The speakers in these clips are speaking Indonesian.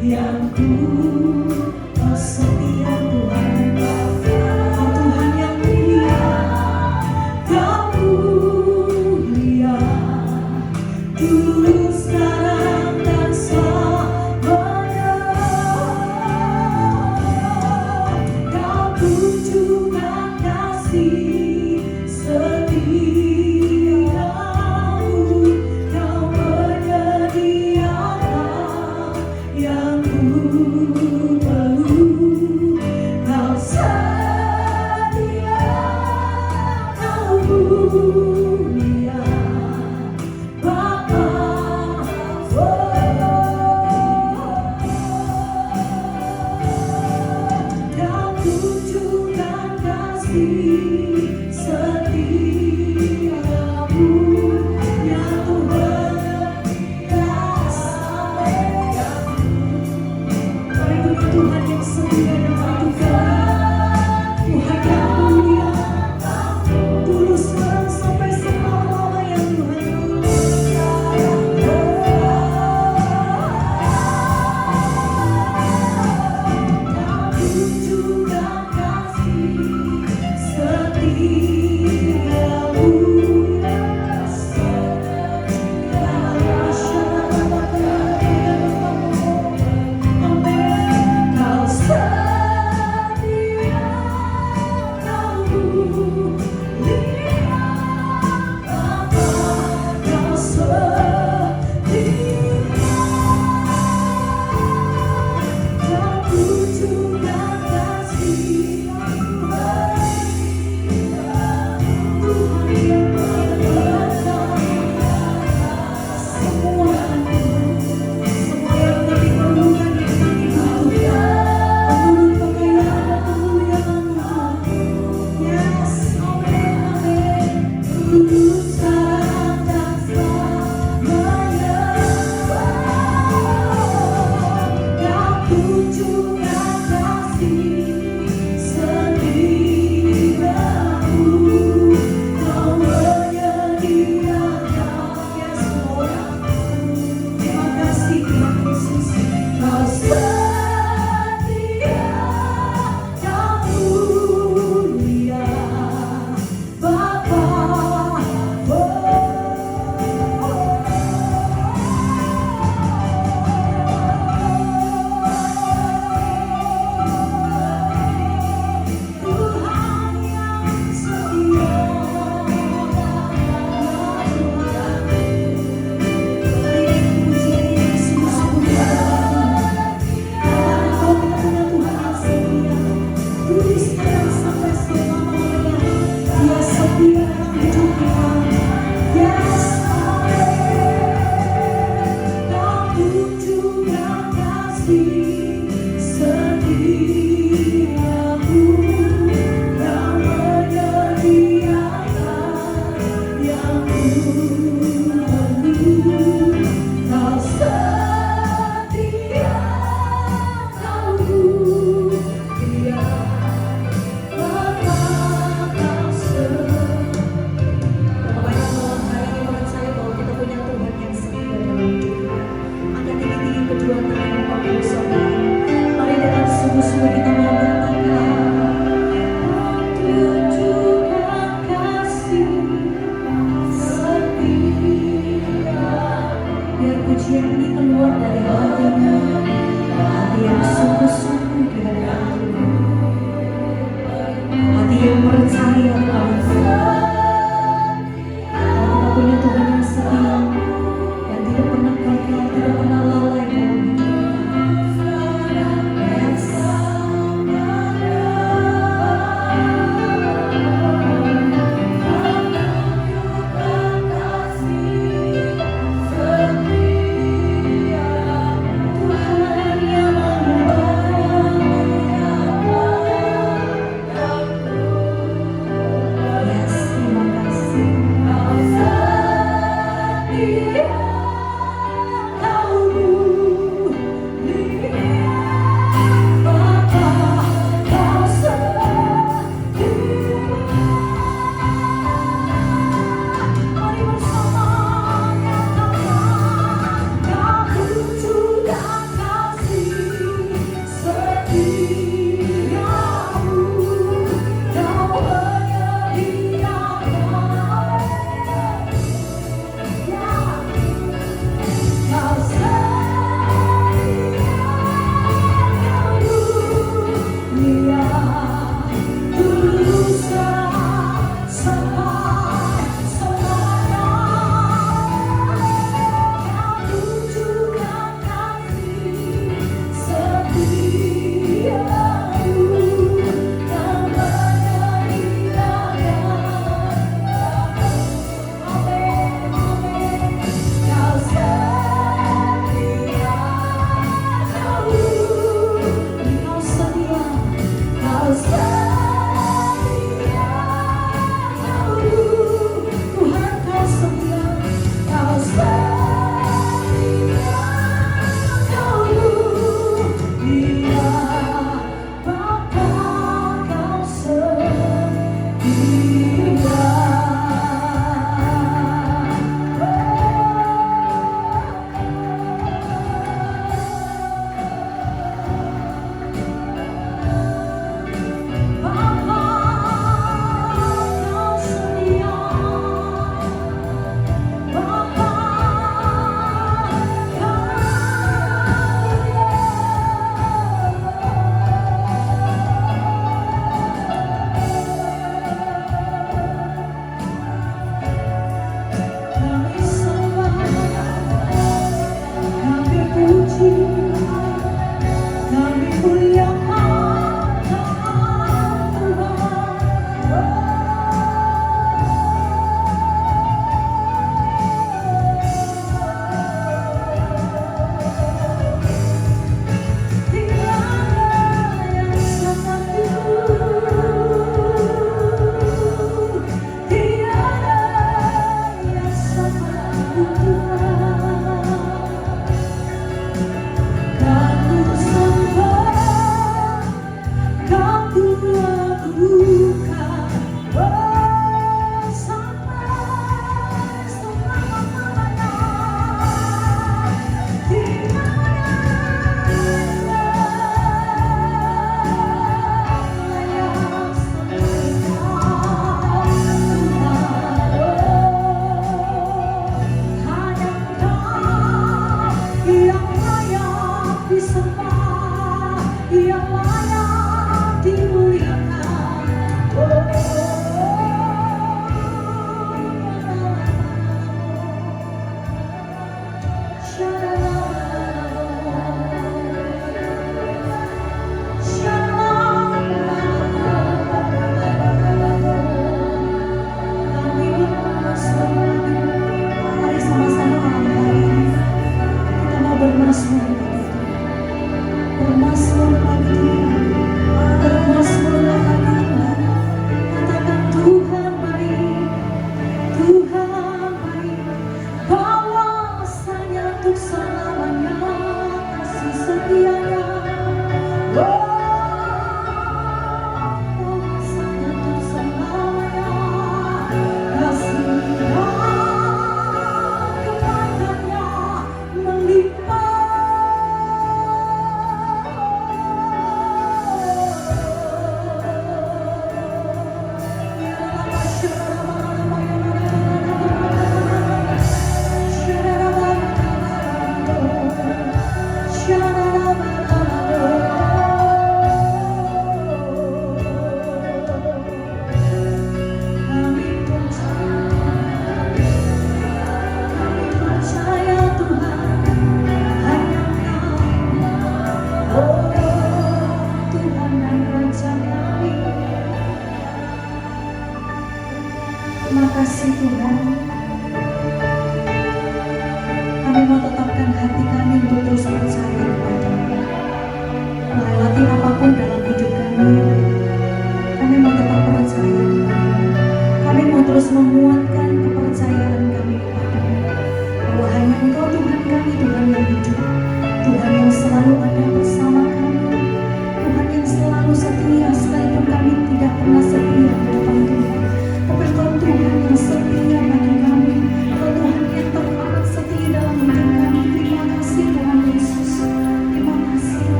yang ku setia Tuhan. Oh Tuhan yang mulia, Kau mulia, dulu sekarang dan selamanya. Kau tunjukkan kasih setiamu, Kau menyediakan yang ku perlu. Kau setia, Kau mulia, Bapa. Kau tunjukkan kasih setiamu, yang Tuhan Tuhan yang setia dan bertukar, Tuhan yang mulia, dulu sekarang sampai selama-lamanya Tuhan. Kau tunjukkan kasih setiamu, Kau setia, Kau mulia, Bapa. Kau setia, Kau tunjukkan kasih Tuhan yang berkuasa. Semua yang kami perlukan, yang kami butuhkan, menurut kekayaan dan kemuliaan Tuhan. Yes, amin, amin. Dulu sekarang dan selamanya. Kau tunjukkan kasih setiamu, Kau menyediakan. Yes, Lord. Terima kasih Tuhan Yesus. Kau setia, Kau mulia, Bapa. Tuhan yang setia, Kau setia, Kau mulia, Bapa. Kau setia. Pokoknya malam hari ini percaya bahwa kita punya Tuhan yang setia dalam hidup kita. Angkat tinggi-tinggi kedua tangan Bapak Ibu Saudara. yang layak dimuliakan. Oh, mari sama-sama kita mau bermasmur, bermasmur bagi Dia, bermasmurlah bagi Tuhan. Katakan Tuhan baik, Tuhan baik, bahwasanya untuk selamanya kasih setianya. Oh, bahwasanya untuk selamanya kasih-Nya kepadanya.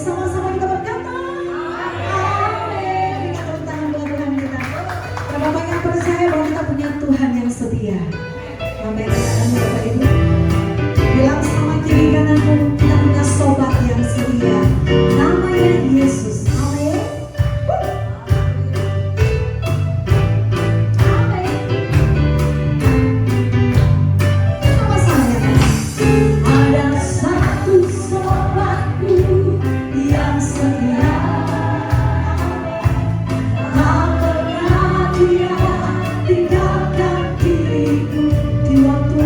Sama-sama kita berkata, amin. Kita tepuk tangan buat Tuhan kita. Berapa banyak percaya bahwa kita punya Tuhan yang setia. Amin. Bapak Ibu, bilang sama kiri kananmu, kita punya sobat yang setia. Namanya Yesus. Amin. Sama-sama ya. Ada satu sobatku yang setia, tak pernah dia tinggalkan diriku di waktu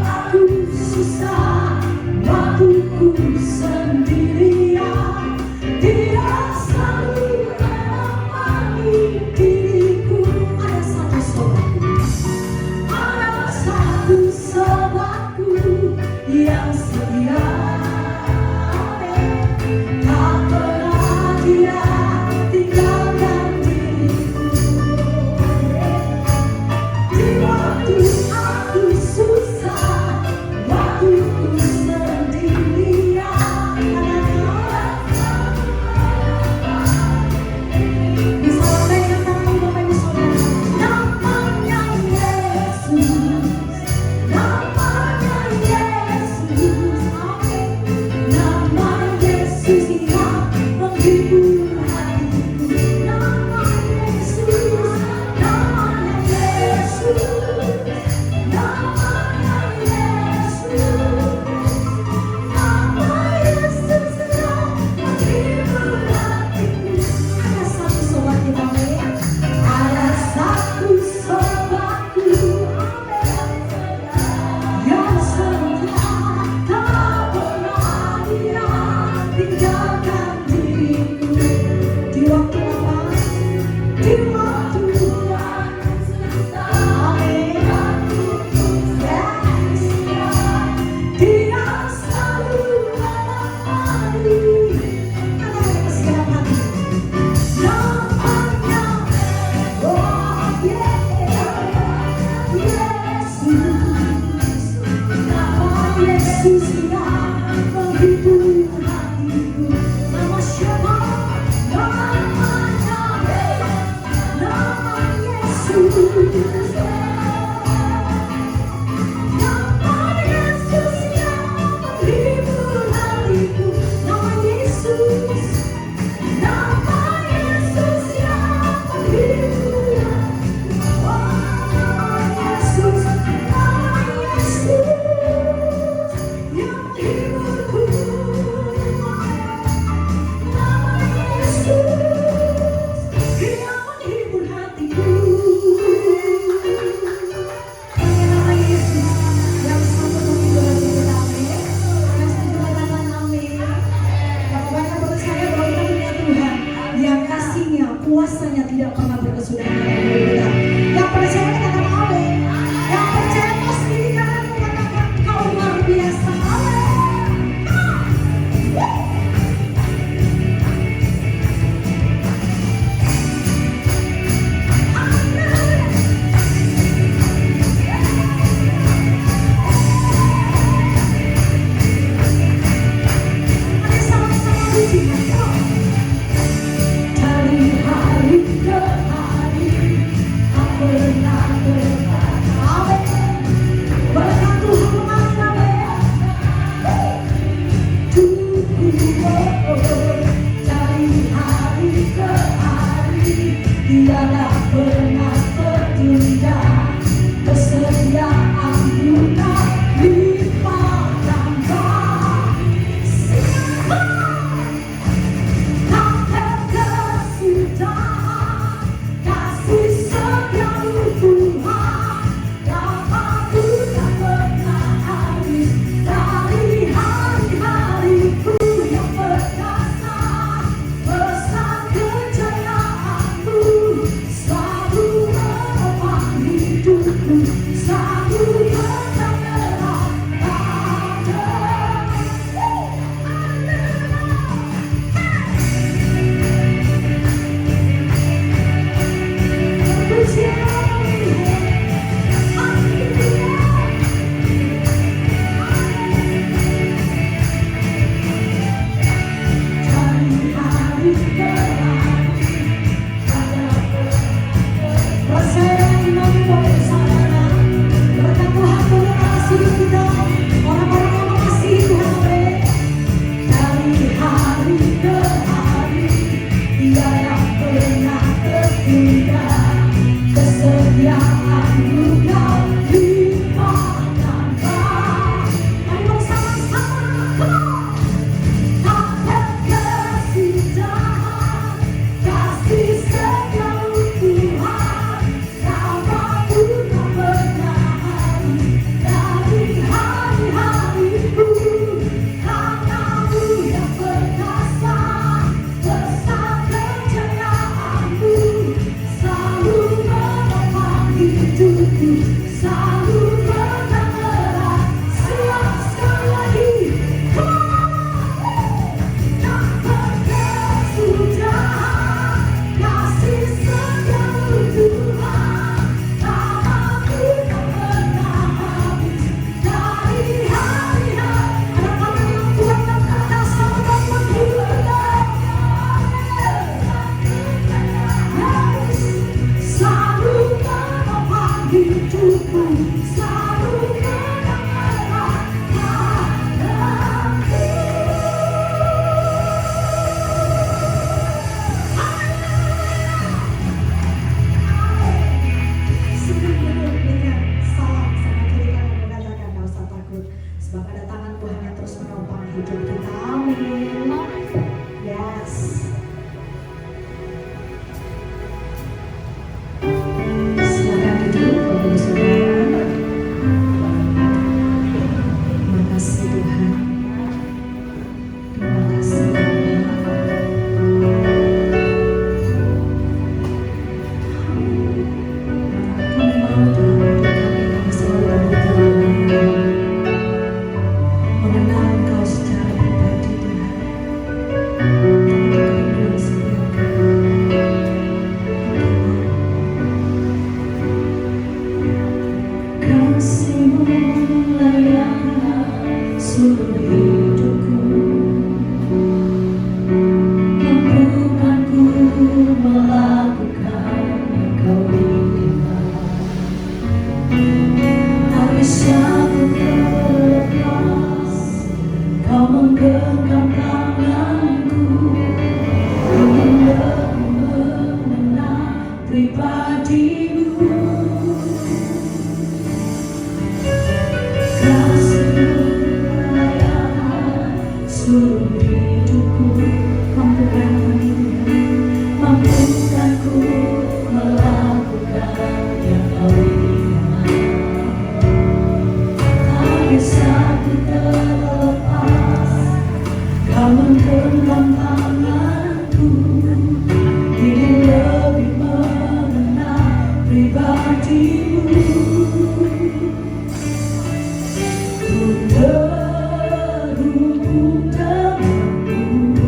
aku hidup kita. Amin. Yes. Silakan duduk, Bapak Ibu Saudara. Terima kasih Tuhan. Terima kasih. Kami mau Tuhan untuk kami yang selalu berdoa, mengenal Engkau secara pribadi Tuhan. Untuk kerinduan setiap kami. Kasih-Mu layanlah seluruh hidupku, mampukanku melakukan yang Kau inginkan. Tak bisa ku terlepas, Kau menggenggam tanganku, ingin lebih mengenal pribadi-Mu. Kasih-Mu layanlah seluruh hidupku, mampukan kami Tuhan, mampukanku melakukan yang Kau inginkan. Tak bisa ku terlepas, Kau menggenggam tanganku, ingin lebih mengenal pribadi-Mu. Ku terhubung denganmu,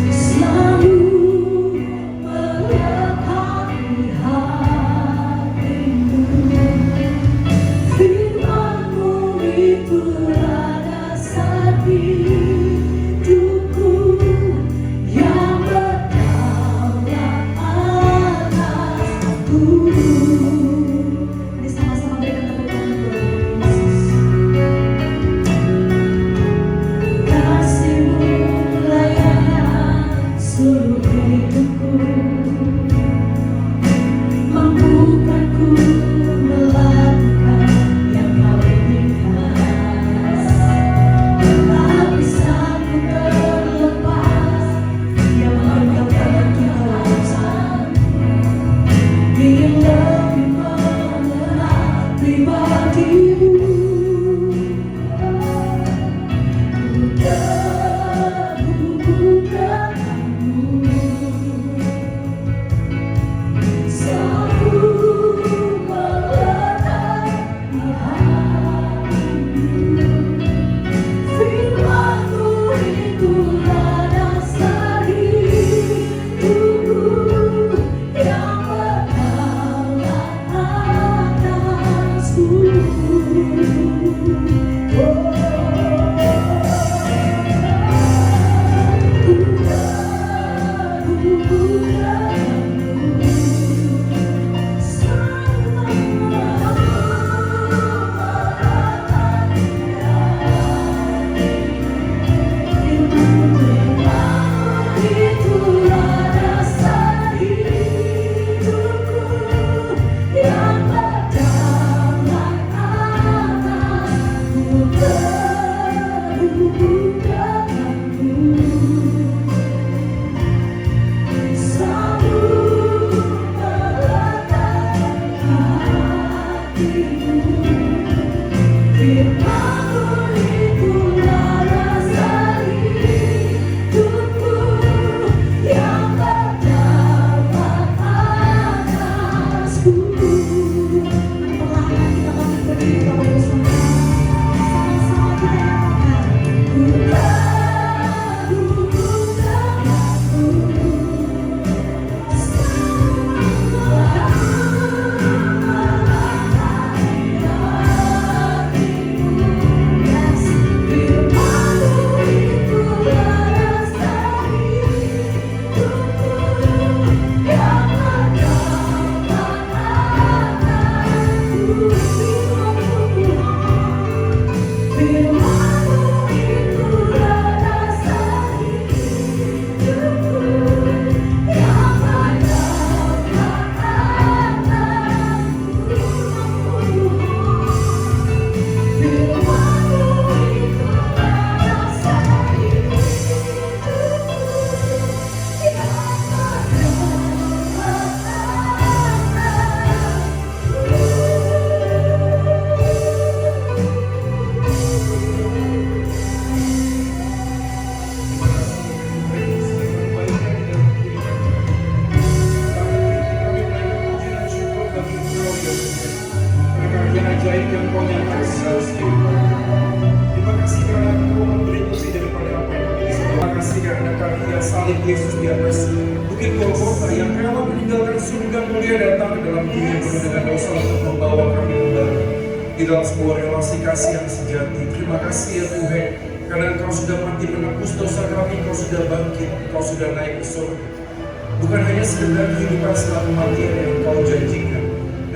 selalu melekat di hatimu. Firman-Mu itu dasar hidupku, yang berdaulat atasku. Mari sama-sama berikan tepuk tangan buat Yesus. Kasih-Mu layanlah seluruh hidupku, mampukanku melakukan yang Kau inginkan. Tak bisa salib Yesus di atas Bukit Golgota yang rela meninggalkan surga mulia datang ke dalam dunia penuh dengan dosa untuk membawa kami kembali di dalam sebuah relasi kasih yang sejati. Terima kasih ya Tuhan, karena Engkau sudah mati menebus dosa kami, Engkau sudah bangkit, Engkau sudah naik ke surga. Bukan hanya sekedar kehidupan setelah kematian yang Engkau janjikan,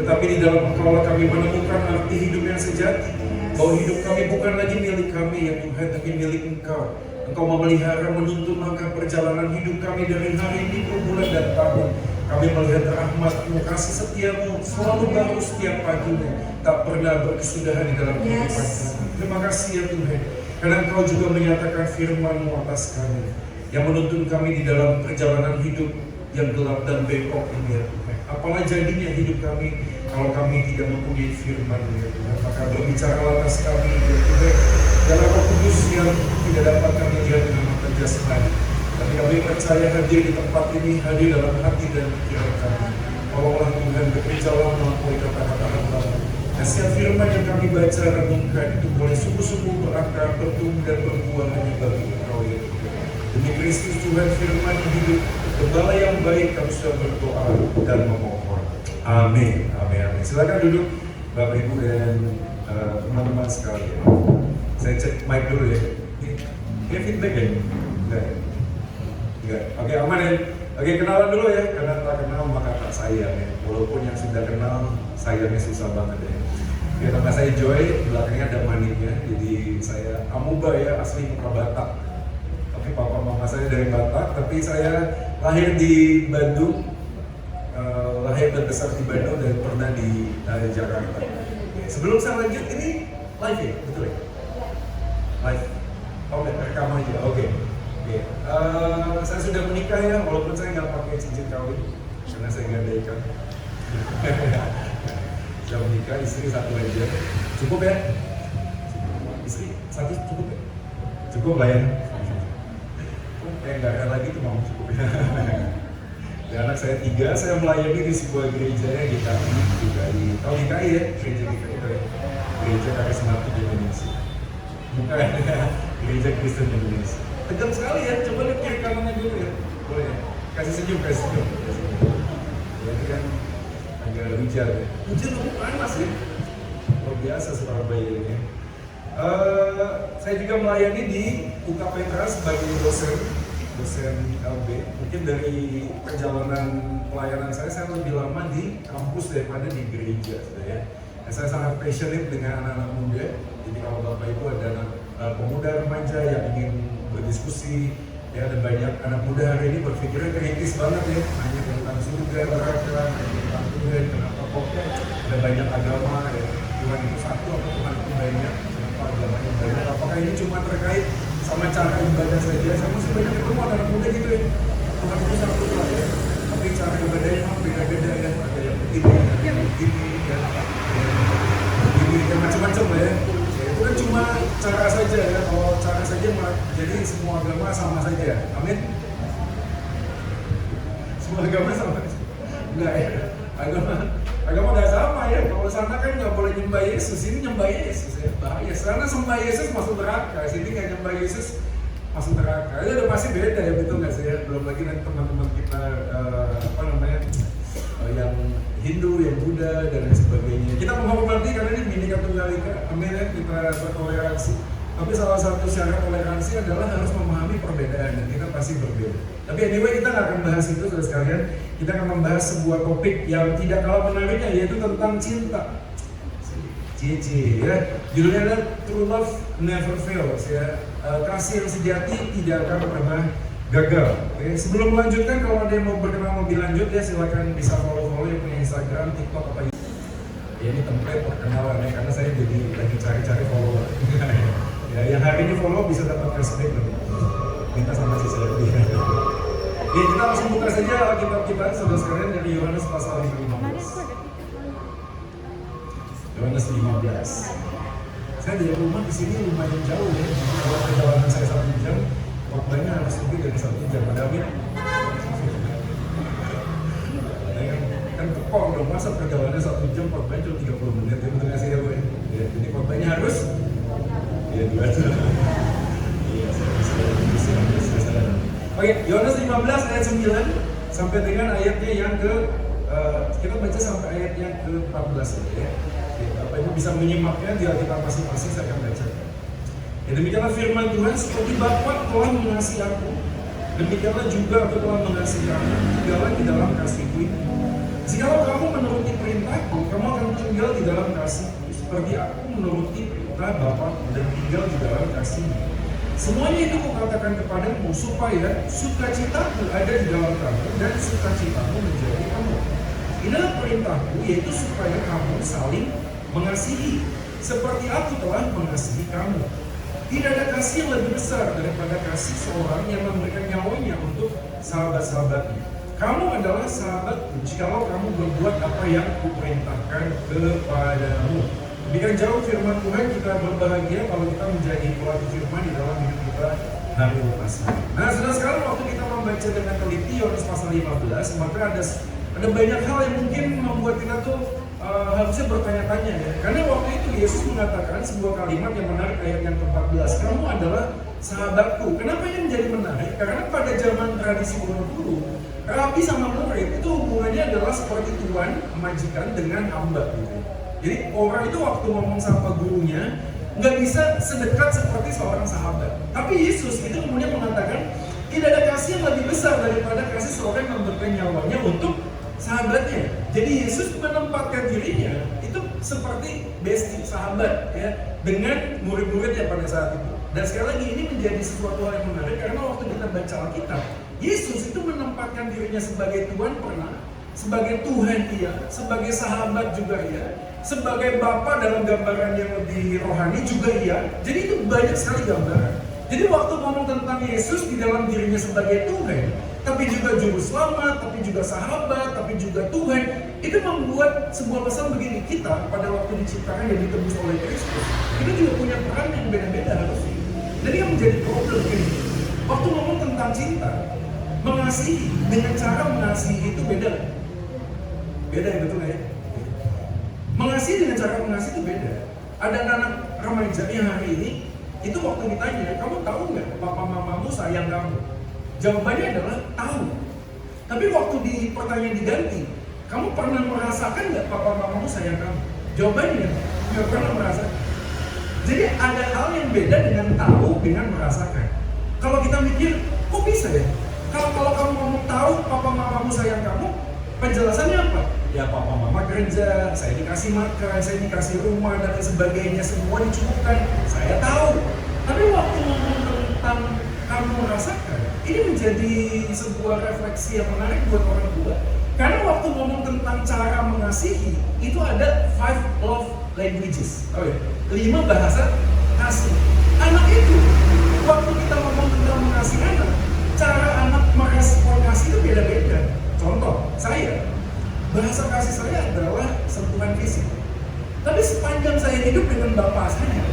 tetapi di dalam Engkau kami menemukan arti hidup yang sejati. Bahwa hidup kami bukan lagi milik kami ya Tuhan, tapi milik Engkau. Engkau memelihara, menuntun langkah perjalanan hidup kami dari hari ini ke bulan dan tahun. Kami melihat rahmat-Mu, kasih setia-Mu selalu baru setiap paginya, tak pernah berkesudahan di dalam kehidupan kami. Terima kasih ya Tuhan, karena Engkau juga menyatakan firman-Mu atas kami, yang menuntun kami di dalam perjalanan hidup yang gelap dan bengkok ini ya Tuhan. Apalah jadinya hidup kami kalau kami tidak mempunyai firman-Mu ya Tuhan. Maka berbicara atas kami ya Tuhan, dalam Roh Kudus yang tidak dapat kami lihat dengan mata jasmani, tapi kami percaya hadir di tempat ini, hadir dalam hati dan pikiran kami. Tolonglah Tuhan bekerjalah melampaui kata-kata Hamba-Mu. Dan setiap firman yang kami baca renungkan itu boleh sungguh-sungguh berakar, bertumbuh dan berbuah hanya bagi Engkau ya Tuhan. Demi Kristus Tuhan firman hidup, Gembala yang baik, kami sudah berdoa dan memohon. Amin. Amin. Amin. Silakan duduk Bapak Ibu dan teman-teman sekalian. Saya cek mic dulu ya. Ini feedback ya? Enggak. Oke, aman ya. Oke, kenalan dulu ya. Karena tak kenal maka tak sayang ya. Walaupun yang sudah kenal, sayangnya susah banget ya. Oke, nama saya Joy, belakangnya ada maniknya. Jadi saya Amuba ya, asli muka Batak. Tapi papa mama saya dari Batak, tapi saya lahir di Bandung, lahir dan besar di Bandung dan pernah di Jakarta. Oke, sebelum saya lanjut, ini live ya? Betul ya? Live? Oke, rekam aja, oke. Saya sudah menikah ya, walaupun saya nggak pakai cincin kawin karena saya gadaikan. Sudah menikah, istri satu aja. Cukup ya? Istri satu cukup ya? Cukup lah ya? Kayak nggak ada lagi tuh mau cukup ya. Dan anak saya 3, saya melayani di sebuah gereja ya di KI, tahu di KI ya? Gereja di KI itu ya? Gereja Karismatik Indonesia. Bukan ya, Gereja Kristen Indonesia. Tegang sekali ya, coba lihat kiri kanannya dulu ya. Boleh ya? Kasih senyum. Ya itu kan agak hujan ya. Hujan tapi panas ya. Luar biasa Surabaya ini. Saya juga melayani di UK Petra sebagai dosen LB. Mungkin dari perjalanan pelayanan saya lebih lama di kampus daripada di gereja ya. Saya sangat passionate dengan anak-anak muda. Jadi kalau Bapak Ibu ada anak pemuda remaja yang ingin berdiskusi, ya ada banyak anak muda hari ini berpikirnya kritis banget ya, nanya tentang surga, neraka, tentang Tuhan, kenapa kok ada banyak agama ya, Tuhan itu satu atau Tuhan itu banyak, kenapa agamanya banyak, apakah ini cuma terkait sama cara ibadah saja? Saya masih banyak ketemu anak muda gitu ya, Tuhan itu satu lah ya, tapi cara ibadahnya memang beda-beda ya, ada yang begini, ada yang begini, dan macam-macam lah ya. Itu kan cuma cara saja ya, kalau cara saja jadi semua agama sama saja, amin? Semua agama sama saja? Enggak ya, agama nggak sama ya, kalau sana kan nggak boleh nyembah Yesus, ini nyembah Yesus ya, bahaya. Sana sembah Yesus masuk neraka, sini nggak nyembah Yesus masuk neraka, itu udah pasti beda ya, betul nggak sih ya? Belum lagi nanti teman-teman kita, yang Hindu, yang Buddha, dan lain sebagainya. Kita menghormati karena ini Bhinneka Tunggal Ika, amin ya, kita bertoleransi. Tapi salah satu syarat toleransi adalah harus memahami perbedaan, dan kita pasti berbeda. Tapi anyway, kita nggak akan bahas itu, saudara sekalian. Kita akan membahas sebuah topik yang tidak kalah menariknya, yaitu tentang cinta. Cici ya, judulnya adalah True Love Never Fails ya. Kasih yang sejati tidak akan pernah gagal. Oke, sebelum melanjutkan, kalau ada yang mau berkenan lebih lanjut ya silakan bisa follow yang punya Instagram, TikTok apa gitu. Ya ini template perkenalan ya, karena saya jadi lagi cari-cari follower. Ya, yang hari ini follow bisa dapat cashback lebih. Minta sama si Selvi. Ya, kita langsung buka saja Alkitab kita, saudara sekalian, dari Yohanes pasal 15. Yohanes 15. Saya dari rumah ke sini lumayan jauh ya. Kalau perjalanan saya 1 jam, waktunya harus lebih dari 1 jam. Ada amin? Kan tepung dong, masa perjalanan 1 jam, waktunya cuma 30 menit. Ya betul nggak sih ya gue? Ya, jadi waktunya harus? Ya 2 jam. Iya, saya. Oke, Yohanes 15 ayat 9 sampai dengan ayatnya yang kita baca sampai ayat yang ke-14 ya. Oke, Bapak Ibu bisa menyimaknya di Alkitab masing-masing, saya akan baca. Ya, demikianlah firman Tuhan, seperti Bapa telah mengasihi aku, demikianlah juga aku telah mengasihi kamu, tinggallah di dalam kasihku ini. Jikalau kamu menuruti perintahku, kamu akan tinggal di dalam kasihku, seperti aku menuruti perintah Bapa dan tinggal di dalam kasihmu. Semuanya itu kukatakan kepadamu supaya sukacitaku ada di dalam kamu dan sukacitamu menjadi kamu. Inilah perintahku, yaitu supaya kamu saling mengasihi, seperti aku telah mengasihi kamu. Tidak ada kasih yang lebih besar daripada kasih seorang yang memberikan nyawanya untuk sahabat-sahabatnya. Kamu adalah sahabatku jikalau kamu berbuat apa yang kuperintahkan kepadamu. Demikian jauh firman Tuhan, kita berbahagia kalau kita menjadi pelatih firman di dalam hidup kita hari lepas hari. Nah, sudah sekarang waktu kita membaca dengan teliti Yohanes pasal 15, maka ada banyak hal yang mungkin membuat kita tuh harusnya bertanya-tanya ya. Karena waktu itu Yesus mengatakan sebuah kalimat yang menarik, ayat yang ke-14, kamu adalah sahabatku. Kenapa ini menjadi menarik? Karena pada zaman tradisi kuno dulu, rabi sama murid itu hubungannya adalah seperti tuan majikan dengan hamba gitu. Jadi orang itu waktu ngomong sama gurunya nggak bisa sedekat seperti seorang sahabat. Tapi Yesus itu kemudian mengatakan tidak ada kasih yang lebih besar daripada kasih seorang yang memberikan nyawanya untuk sahabatnya. Jadi Yesus menempatkan dirinya itu seperti bestie, sahabat ya, dengan murid-muridnya pada saat itu. Dan sekali lagi ini menjadi sesuatu hal yang menarik karena waktu kita baca Alkitab, Yesus itu menempatkan dirinya sebagai Tuhan pernah, sebagai Tuhan iya, sebagai sahabat juga iya, sebagai Bapa dalam gambaran yang lebih rohani juga iya. Jadi itu banyak sekali gambaran. Jadi waktu ngomong tentang Yesus di dalam dirinya sebagai Tuhan, tapi juga juru selamat, tapi juga sahabat, tapi juga Tuhan, itu membuat sebuah pesan begini, kita pada waktu diciptakan dan ditebus oleh Kristus, kita juga punya peran yang beda-beda harusnya. Jadi yang menjadi problem ini, waktu ngomong tentang cinta, mengasihi dengan cara mengasihi itu beda. Beda ya, betul ya? Mengasihi dengan cara mengasihi itu beda. Ada anak remaja yang hari ini, itu waktu ditanya, kamu tahu nggak papa mamamu sayang kamu? Jawabannya adalah tahu. Tapi waktu di pertanyaan diganti, kamu pernah merasakan nggak papa mamamu sayang kamu? Jawabannya nggak pernah merasakan. Jadi ada hal yang beda dengan tahu dengan merasakan. Kalau kita mikir, kok bisa ya? Kalau kamu ngomong tahu papa mamamu sayang kamu, penjelasannya apa? Ya papa mama kerja, saya dikasih makan, saya dikasih rumah dan sebagainya, semua dicukupkan. Saya tahu. Tapi waktu ngomong tentang kamu merasakan, ini menjadi sebuah refleksi yang menarik buat orang tua. Karena waktu ngomong tentang cara mengasihi, itu ada 5 love languages. Oh ya, 5 bahasa kasih. Anak itu, waktu kita ngomong tentang mengasihi anak, cara anak merespon kasih itu beda-beda. Contoh, saya, bahasa kasih saya adalah sentuhan fisik. Tapi sepanjang saya hidup dengan bapak saya nggak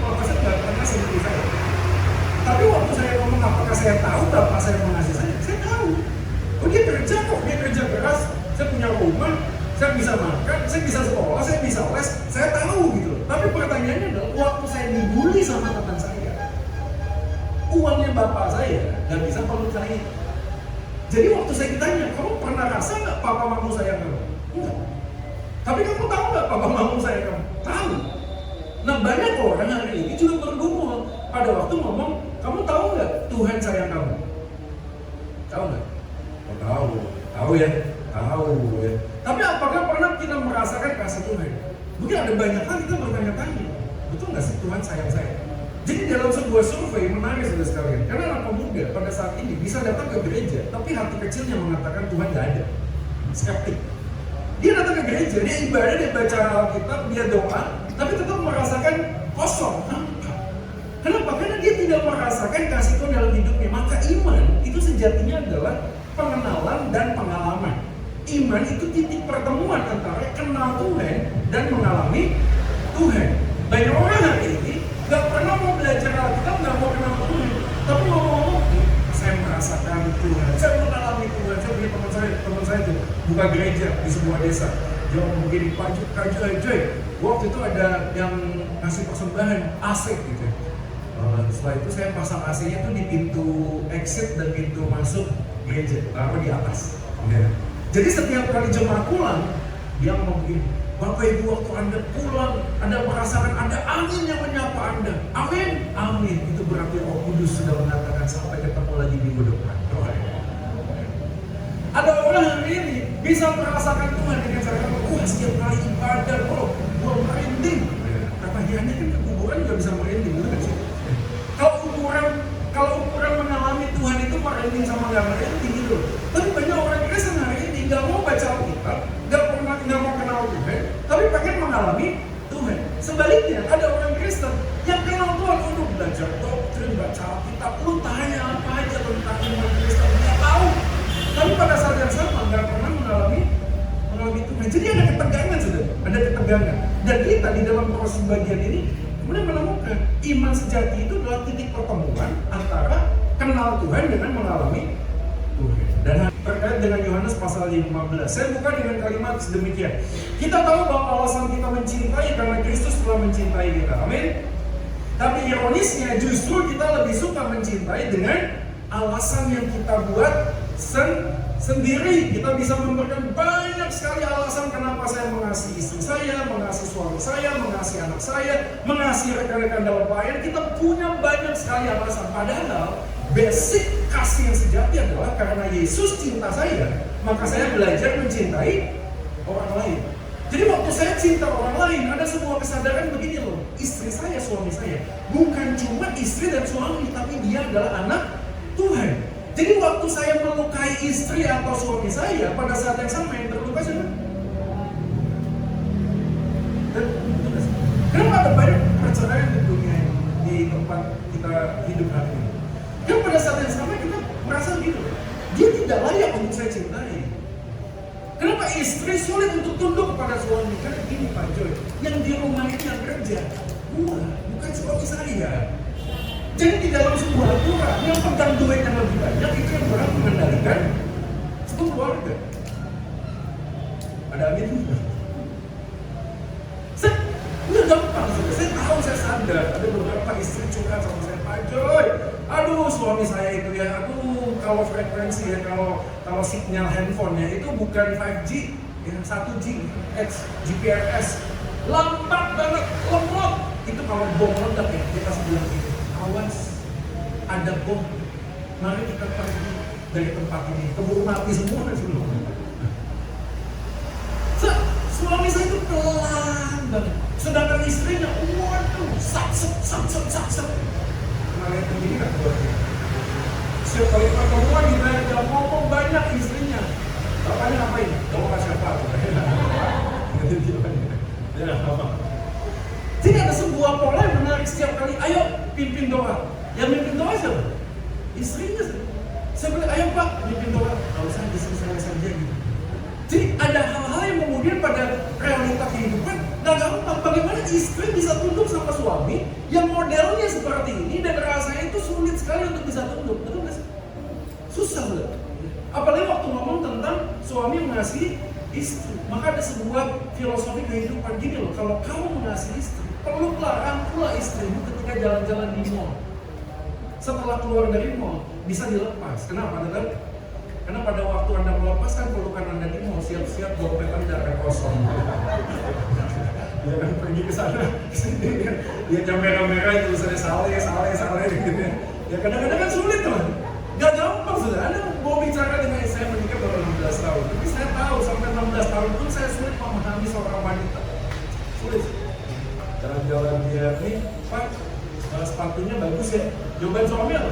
pernah sentuh saya. Tapi waktu saya ngomong apakah saya tahu bapak saya mengasihi saya tahu. Oh dia kerja kok, dia kerja keras, saya punya rumah, saya bisa makan, saya bisa sekolah, saya bisa les, saya tahu gitu. Tapi pertanyaannya adalah waktu saya dibully sama teman saya, uangnya bapak saya nggak bisa peluk saya. Jadi waktu saya ditanya, kamu pernah rasa nggak papa mamu sayang kamu? Enggak. Tapi kamu tahu nggak papa mamu sayang kamu? Tahu. Nah banyak orang hari ini juga bergumul pada waktu ngomong, kamu tahu nggak Tuhan sayang kamu? Tahu nggak? Oh, tahu ya, tahu ya. Tapi apakah pernah kita merasakan kasih Tuhan? Mungkin ada banyak hal kita bertanya-tanya, betul nggak sih Tuhan sayang saya? Jadi dalam sebuah survei menarik saudara sekalian, karena anak pemuda pada saat ini bisa datang ke gereja, tapi hati kecilnya mengatakan Tuhan nggak ada, skeptik. Dia datang ke gereja, dia ibadah, dia baca Alkitab, dia doa, tapi tetap merasakan kosong. Kenapa? Karena dia tidak merasakan kasih Tuhan dalam hidupnya. Maka iman itu sejatinya adalah pengenalan dan pengalaman. Iman itu titik pertemuan antara kenal Tuhan dan mengalami Tuhan. Banyak orang hari ini gak pernah mau belajar Alkitab, gak mau kenal Tuhan, tapi ngomong-ngomong, saya merasakan Tuhan, saya mengalami Tuhan. Saya punya teman saya itu buka gereja di sebuah desa. Dia ngomong begini, Pak Joy, waktu itu ada yang ngasih persembahan asik gitu. Setelah itu saya pasang AC-nya tuh di pintu exit dan pintu masuk gereja, taruh di atas. Ya. Jadi setiap kali jemaat pulang, dia ngomong begini, Bapak Ibu waktu Anda pulang, Anda merasakan ada angin yang menyapa Anda. Amin, amin. Itu berarti Roh Kudus sudah mengatakan sampai ketemu lagi minggu depan. Ada orang hari ini bisa merasakan Tuhan dengan cara wah setiap kali ibadah, bro, gua merinding. Kata dia kan ke kuburan juga bisa merinding, betul nggak sih? Kalau ukuran mengalami Tuhan itu merinding sama nggak merinding gitu. Tapi banyak orang Kristen hari ini nggak mau baca Alkitab, nggak mau kenal Tuhan, tapi pengen mengalami Tuhan. Sebaliknya ada orang Kristen yang kenal Tuhan untuk belajar doktrin, baca Alkitab, lu tanya apa aja tentang iman Kristen, nggak tahu. Tapi pada saat yang sama nggak pernah mengalami Tuhan. Jadi ada ketegangan sudah, ada ketegangan. Dan kita di dalam proses bagian ini kemudian menemukan iman sejati itu adalah titik pertemuan antara kenal Tuhan dengan mengalami Tuhan. Dan terkait dengan Yohanes pasal 15, saya buka dengan kalimat sedemikian. Kita tahu bahwa alasan kita mencintai karena Kristus telah mencintai kita. Amin. Tapi ironisnya justru kita lebih suka mencintai dengan alasan yang kita buat sendiri. Kita bisa memberikan banyak sekali alasan kenapa saya mengasihi istri saya, mengasihi suami saya, mengasihi anak saya, mengasihi rekan-rekan dalam pelayanan. Kita punya banyak sekali alasan. Padahal basic kasih yang sejati adalah karena Yesus cinta saya, maka saya belajar mencintai orang lain. Jadi waktu saya cinta orang lain, ada sebuah kesadaran begini loh, istri saya, suami saya bukan cuma istri dan suami, tapi dia adalah anak Tuhan. Jadi waktu saya melukai istri atau suami saya, pada saat yang sama yang terluka siapa? Kenapa ada banyak perceraian di dunia ini, di tempat kita hidup hari ini? Dan pada saat yang sama kita merasa gitu, dia tidak layak untuk saya cintai. Kenapa istri sulit untuk tunduk kepada suami? Karena gini Pak Joy, yang di rumah ini yang kerja, bukan suami saya. Jadi di dalam sebuah aturan yang pegang duit yang lebih banyak itu yang berhak mengendalikan sebuah keluarga. Ada amin juga. Udah gampang, saya tahu, saya sadar ada beberapa istri curhat sama saya, Pak Joy, aduh suami saya itu ya, kalau frekuensi ya, kalau sinyal handphonenya itu bukan 5G, ya 1G, GPRS, lambat banget, lemot. Itu kalau bom meledak ya, kita kasih bilang gitu. Awas, ada bom. Mari kita pergi dari tempat ini. Keburu mati semua dulu. Suami saya itu pelan banget. Sedangkan istrinya, waduh, sat. Kalian begini kan buatnya. Setiap kali pertemuan dia ngomong banyak istrinya. Bapaknya ngapain? Kamu kasih siapa? Ya, apa? Jadi ada sebuah pola yang menarik setiap kali, ayo pimpin doa. Yang mimpin doa siapa? Istrinya. Saya bilang, ayo Pak, pimpin doa. Kalau saya istri saya saja gitu. Jadi ada hal-hal yang kemudian pada realita kehidupan nggak gampang. Bagaimana istri bisa tunduk sama suami yang modelnya seperti ini dan rasanya itu sulit sekali untuk bisa tunduk. Betul nggak sih? Susah loh. Apalagi waktu ngomong tentang suami mengasihi istri. Maka ada sebuah filosofi kehidupan gini loh, kalau kamu mengasihi istri, peluklah, rangkullah istrimu ketika jalan-jalan di mall. Setelah keluar dari mall, bisa dilepas. Kenapa? Karena pada waktu Anda melepaskan pelukan Anda di mall, siap-siap dompet Anda akan kosong. Dia akan pergi ke sana, dia jam merah-merah itu tulisannya saleh gitu ya. Ya kadang-kadang kan sulit teman. Gak gampang sudah. Anda mau bicara dengan saya menikah baru 16 tahun, tapi saya tahu sampai 16 tahun pun saya sulit memahami seorang wanita. Sulit. Jalan-jalan dia, nih Pak, sepatunya bagus ya. Jawaban suami apa?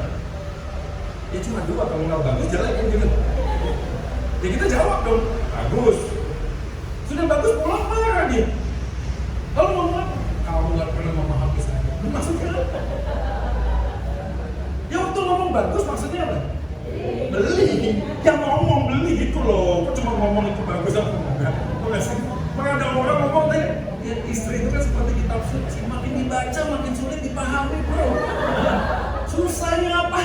Ya cuma 2, kalau nggak bagus jelek kan gitu. Ya kita jawab dong, bagus. Sudah bagus pulang marah dia. Kalau ngomong, kamu nggak pernah memahami saya. Maksudnya apa? Ya waktu ngomong bagus maksudnya apa? Beli. Yang ngomong beli gitu loh. Kok cuma ngomong itu bagus apa enggak? Pernah ada orang ngomong tadi, ya istri itu kan seperti kitab suci, makin dibaca makin sulit dipahami bro. Susahnya apa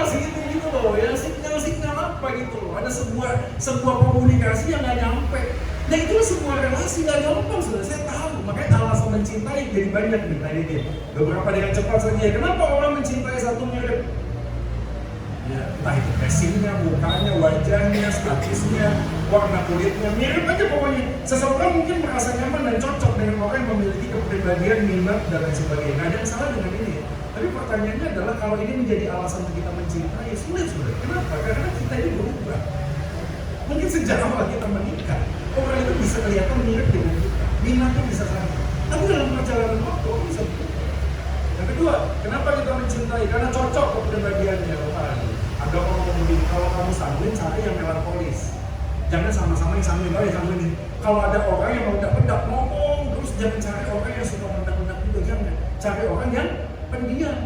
sih itu gitu loh ya, signal apa gitu loh. Ada sebuah komunikasi yang nggak nyampe. Nah itu semua relasi gak gampang sudah, saya tahu. Makanya alasan mencintai jadi banyak nih tadi dia. Beberapa dengan cepat saja. Kenapa orang mencintai satu mirip? Ya, entah itu dressingnya, mukanya, wajahnya, statusnya, warna kulitnya, mirip aja pokoknya. Seseorang mungkin merasa nyaman dan cocok dengan orang yang memiliki kepribadian, minat, dan lain sebagainya. Nggak ada yang salah dengan ini. Tapi pertanyaannya adalah kalau ini menjadi alasan untuk kita mencintai, sulit. Kenapa? Karena kita ini berubah. Mungkin sejak awal kita menikah, orang itu bisa kelihatan mirip dengan kita, minatnya bisa sama. Tapi dalam perjalanan waktu orang bisa berubah. Yang kedua, kenapa kita mencintai? Karena cocok kepribadiannya. Ada orang ngomong begini, kalau kamu sanguin cari yang melankolis. Jangan sama-sama yang sanguin. Kalau ada orang yang mendak-mendak ngomong, terus jangan cari orang yang suka mendak-mendak juga, jangan. Cari orang yang pendiam.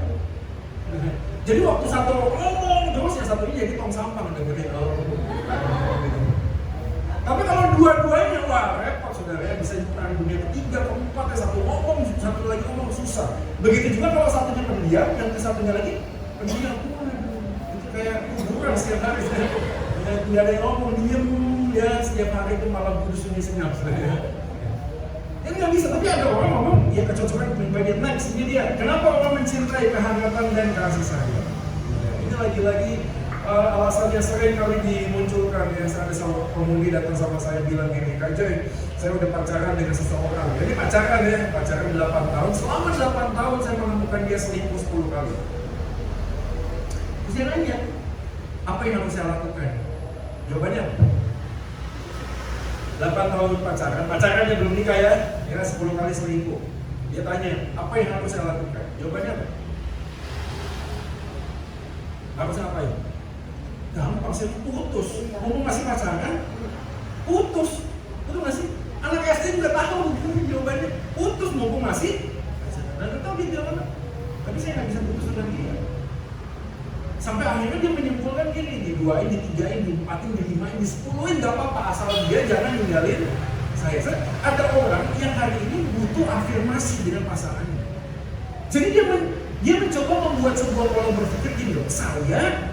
Jadi waktu satu orang ngomong, terus yang satunya jadi tong sampah dengerin. Tapi kalau dua-duanya, wah repot saudara ya, bisa perang dunia ketiga, keempat, ya satu ngomong, satu lagi ngomong, susah. Begitu juga kalau satunya pendiam, yang satunya lagi pendiam. Itu kayak kuburan setiap hari. Tidak ada yang ngomong, diem ya setiap hari itu malam kudus sunyi senyap. Ya nggak bisa, tapi ada orang ngomong, ya kecocokan pribadi. Next, ini dia. Kenapa orang mencintai kehangatan dan kasih sayang? Ini lagi-lagi alasannya sering kali dimunculkan ya. Ada seorang pemudi datang sama saya bilang gini, Kak Joy, saya udah pacaran dengan seseorang. Jadi pacaran 8 tahun. Selama 8 tahun saya menemukan dia selingkuh 10 kali. Terus dia nanya, apa yang harus saya lakukan? Jawabannya 8 tahun pacarannya belum nikah ya 10 kali selingkuh. Dia tanya, apa yang harus saya lakukan? Jawabannya apa? Harus ngapain? Gampang sih, putus. Ngomong masih pacaran, putus. Betul nggak sih? Anak SD juga tahu jawabannya. Putus mumpung masih pacaran. Dan tahu dia jawabannya. Tapi saya nggak bisa putus dengan dia. Sampai akhirnya dia menyimpulkan gini, diduain, ditigain, diempatin, dilimain, disepuluhin, gak apa-apa asal dia jangan ninggalin saya. Ada orang yang hari ini butuh afirmasi dengan pasangannya. Jadi dia mencoba membuat sebuah pola berpikir gini loh, saya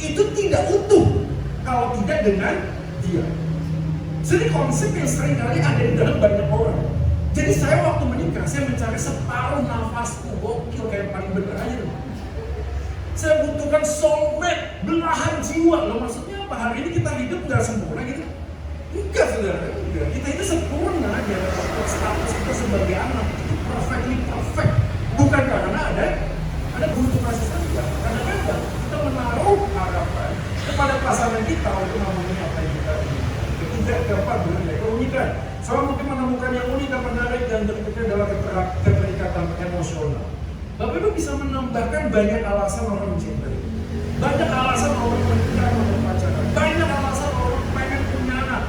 itu tidak utuh kalau tidak dengan dia. Jadi konsep yang sering kali ada di dalam banyak orang. Jadi saya waktu menikah, saya mencari separuh nafasku, gokil kayak paling bener aja loh. Saya butuhkan soulmate, belahan jiwa. Loh maksudnya apa? Hari ini kita hidup gak sempurna gitu? Enggak saudara, enggak. Kita itu sempurna aja. Status kita sebagai anak itu perfect. Bukan karena ada butuh kasih sayang. Kadang-kadang kita menaruh harapan kepada pasangan kita untuk memenuhi apa yang kita ingin. Ketiga, keempat, benar keunikan. Saya mungkin menemukan yang unik dan menarik dan berikutnya adalah keterikatan emosional. Bapak Ibu bisa menambahkan banyak alasan orang mencintai. Banyak alasan orang menikah, orang pacaran. Banyak alasan orang pengen punya anak.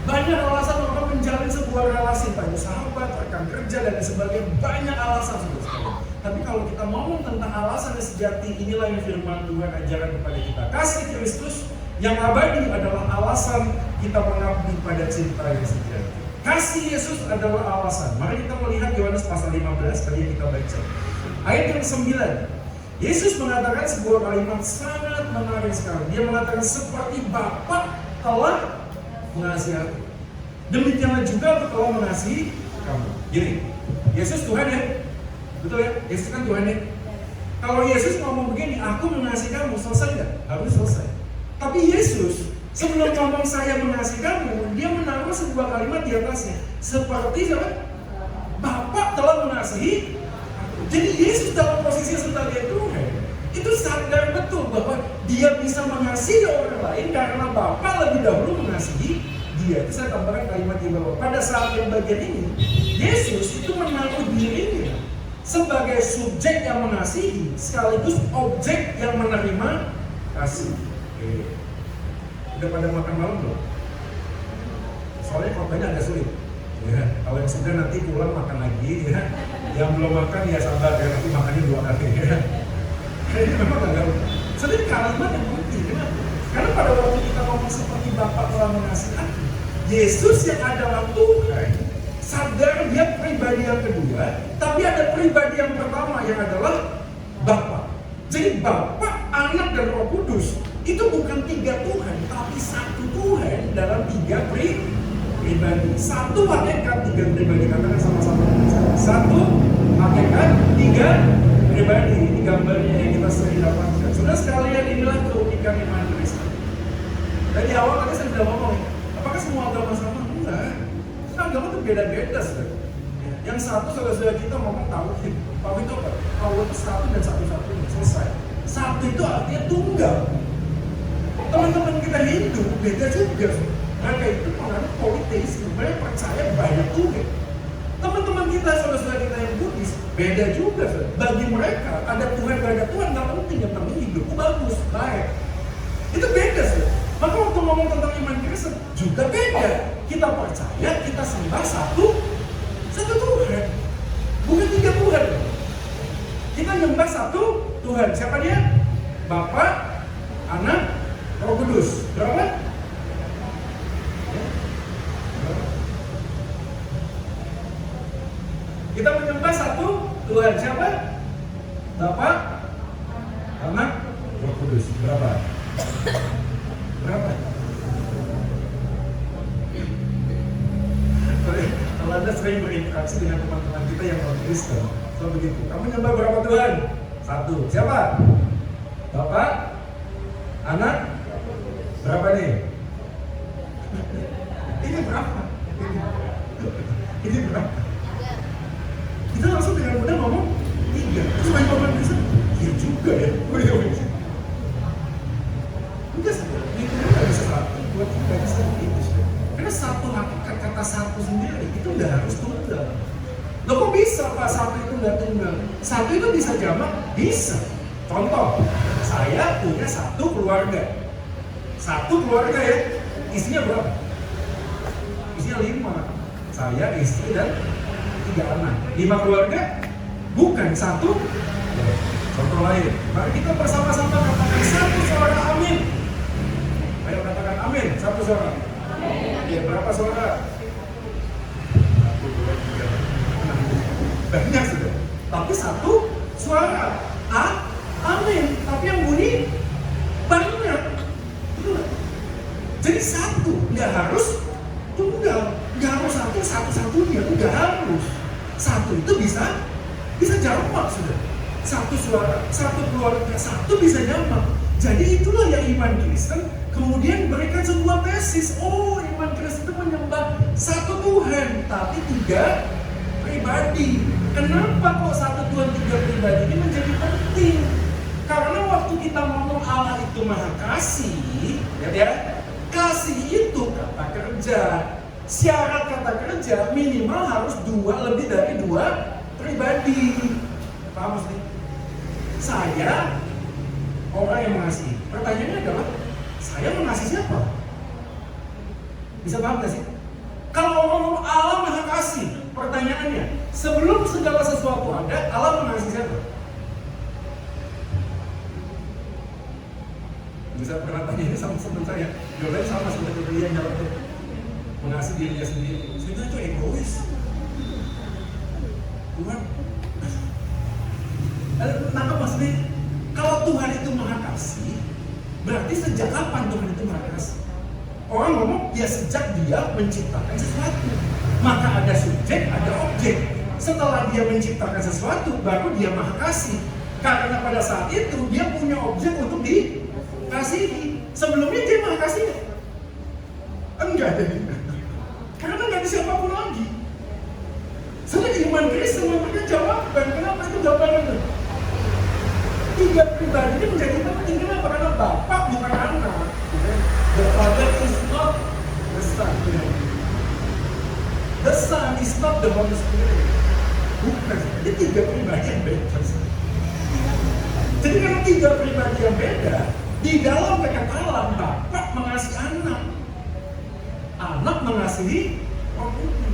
Banyak alasan orang menjalin sebuah relasi, banyak sahabat, rekan kerja dan sebagainya. Banyak alasan sebetulnya. Tapi kalau kita ngomong tentang alasan yang sejati, inilah yang firman Tuhan ajarkan kepada kita. Kasih Kristus yang abadi adalah alasan kita mengabdi pada cinta yang sejati. Kasih Yesus adalah alasan. Mari kita melihat Yohanes pasal 15 tadi yang kita baca. Ayat yang 9, Yesus mengatakan sebuah kalimat sangat menarik sekali. Dia mengatakan seperti Bapa telah mengasihi aku, demikianlah juga aku telah mengasihi kamu. Jadi, Yesus Tuhan ya? Betul ya? Yesus kan Tuhan ya? Kalau Yesus ngomong begini, aku mengasihi kamu, selesai nggak? Harus selesai. Tapi Yesus sebelum ngomong saya mengasihi kamu, dia menaruh sebuah kalimat di atasnya. Seperti siapa? Bapa telah mengasihi. Jadi Yesus dalam posisi sebagai Tuhan itu sadar betul bahwa dia bisa mengasihi orang lain karena Bapa lebih dahulu mengasihi dia. Itu saya tambahkan kalimat di bawah. Pada saat yang bagian ini, Yesus itu menaruh dirinya sebagai subjek yang mengasihi sekaligus objek yang menerima kasih. Udah pada makan malam belum? Soalnya khotbahnya agak sulit. Ya, kalau yang sudah nanti pulang makan lagi ya. Yang belum makan ya sabar ya, nanti makannya 2 kali ya. Ini memang agak sedih kalimat yang penting. Kenapa? Karena pada waktu kita ngomong seperti Bapa telah mengasihi aku, Yesus yang adalah Tuhan sadar dia pribadi yang kedua, tapi ada pribadi yang pertama yang adalah Bapa. Jadi Bapa, Anak dan Roh Kudus itu bukan 3 Tuhan, tapi 1 Tuhan dalam 3 pribadi. pribadi. Satu hakikat, tiga pribadi. Katakan sama-sama. Satu hakikat, tiga pribadi. Ini gambarnya yang kita sering dapatkan. Sudah sekalian inilah keunikan iman Kristen. Dari awal tadi saya sudah ngomong, apakah semua agama sama? Enggak. Agama itu beda-beda, saudara. Yang satu saudara-saudara kita ngomong tauhid. Tauhid itu apa? Allah itu satu dan satu-satunya. Selesai. Satu itu artinya tunggal. Teman-teman kita Hindu beda juga. Mereka itu penganut politeisme. Mereka percaya banyak Tuhan. Teman-teman kita, saudara-saudara kita yang Buddhis beda juga. Bagi mereka ada Tuhan, ada Tuhan nggak penting. Yang penting hidupku bagus, baik. Itu beda, saudara. Maka waktu ngomong tentang iman Kristen juga beda. Kita percaya kita sembah satu Tuhan, bukan tiga Tuhan. Kita nyembah satu Tuhan. Siapa dia? Bapa, Anak, Roh Kudus. Berapa? Kita menyembah satu Tuhan. Siapa? Bapa, Anak, Roh Kudus. Berapa? Berapa? Kalau Anda sering berinteraksi dengan teman-teman kita yang non-Kristen, so begitu. Kamu nyembah berapa Tuhan? Satu. Siapa? Bapak? Anak? Berapa nih? Ini berapa? Ini berapa? Kita langsung dengan mudah ngomong 3. Terus main teman Kristen, iya juga ya. Enggak sih, itu nggak bisa satu, buat kita bisa itu. Karena satu hakikat kata satu sendiri itu nggak harus tunggal. Loh kok bisa Pak satu itu nggak tunggal? Satu itu bisa jamak? Bisa. Contoh, saya punya satu keluarga. Satu keluarga ya, isinya berapa? Isinya 5. Saya, istri dan 3 anak. 5 keluarga? Bukan satu. Contoh lain, mari kita bersama-sama katakan satu suara amin. Ayo katakan amin, satu suara. Ya, berapa suara? 1, 2, 3, 6. Banyak sudah. Tapi satu suara. Amin. Tapi yang bunyi banyak. Jadi satu, nggak harus tunggal. Nggak harus satu-satunya, nggak harus. Satu itu bisa jamak sudah. Satu suara, satu keluarga, satu bisa jamak. Jadi itulah yang iman Kristen kemudian berikan sebuah tesis. Oh, iman Kristen itu menyembah satu Tuhan, tapi 3 pribadi. Kenapa kok satu Tuhan 3 pribadi ini menjadi penting? Karena waktu kita ngomong Allah itu maha kasih, ya, kasih itu kata kerja. Syarat kata kerja minimal harus lebih dari 2 pribadi. Paham sih? Saya orang yang mengasihi. Pertanyaannya adalah, saya mengasihi siapa? Bisa paham gak sih? Kalau orang ngomong Allah maha kasih, pertanyaannya, sebelum segala sesuatu ada, Allah mengasihi siapa? Bisa pernah tanya ini sama teman saya, jawabannya sama seperti dia yang jawab itu. Mengasihi dirinya sendiri. Sebenarnya itu egois. Tuhan, nangkep maksudnya? Kalau Tuhan itu maha kasih, berarti sejak kapan Tuhan itu maha kasih? Orang ngomong, ya sejak dia menciptakan sesuatu. Maka ada subjek, ada objek. Setelah dia menciptakan sesuatu, baru dia maha kasih. Karena pada saat itu, dia punya objek untuk dikasihi. Sebelumnya dia maha kasih. Enggak ada. Karena nggak ada siapapun lagi. Soalnya iman Kristen memberikan jawaban. Kenapa itu jawabannya? 3 pribadi ini menjadi penting. Kenapa? Karena Bapak bukan anak. The Father is not the Son. The Son is not the Holy Spirit. Bukan. Ini 3 pribadi yang beda. Jadi karena 3 pribadi yang beda, di dalam kekekalan Bapak mengasihi anak. Anak mengasihi Roh Kudus.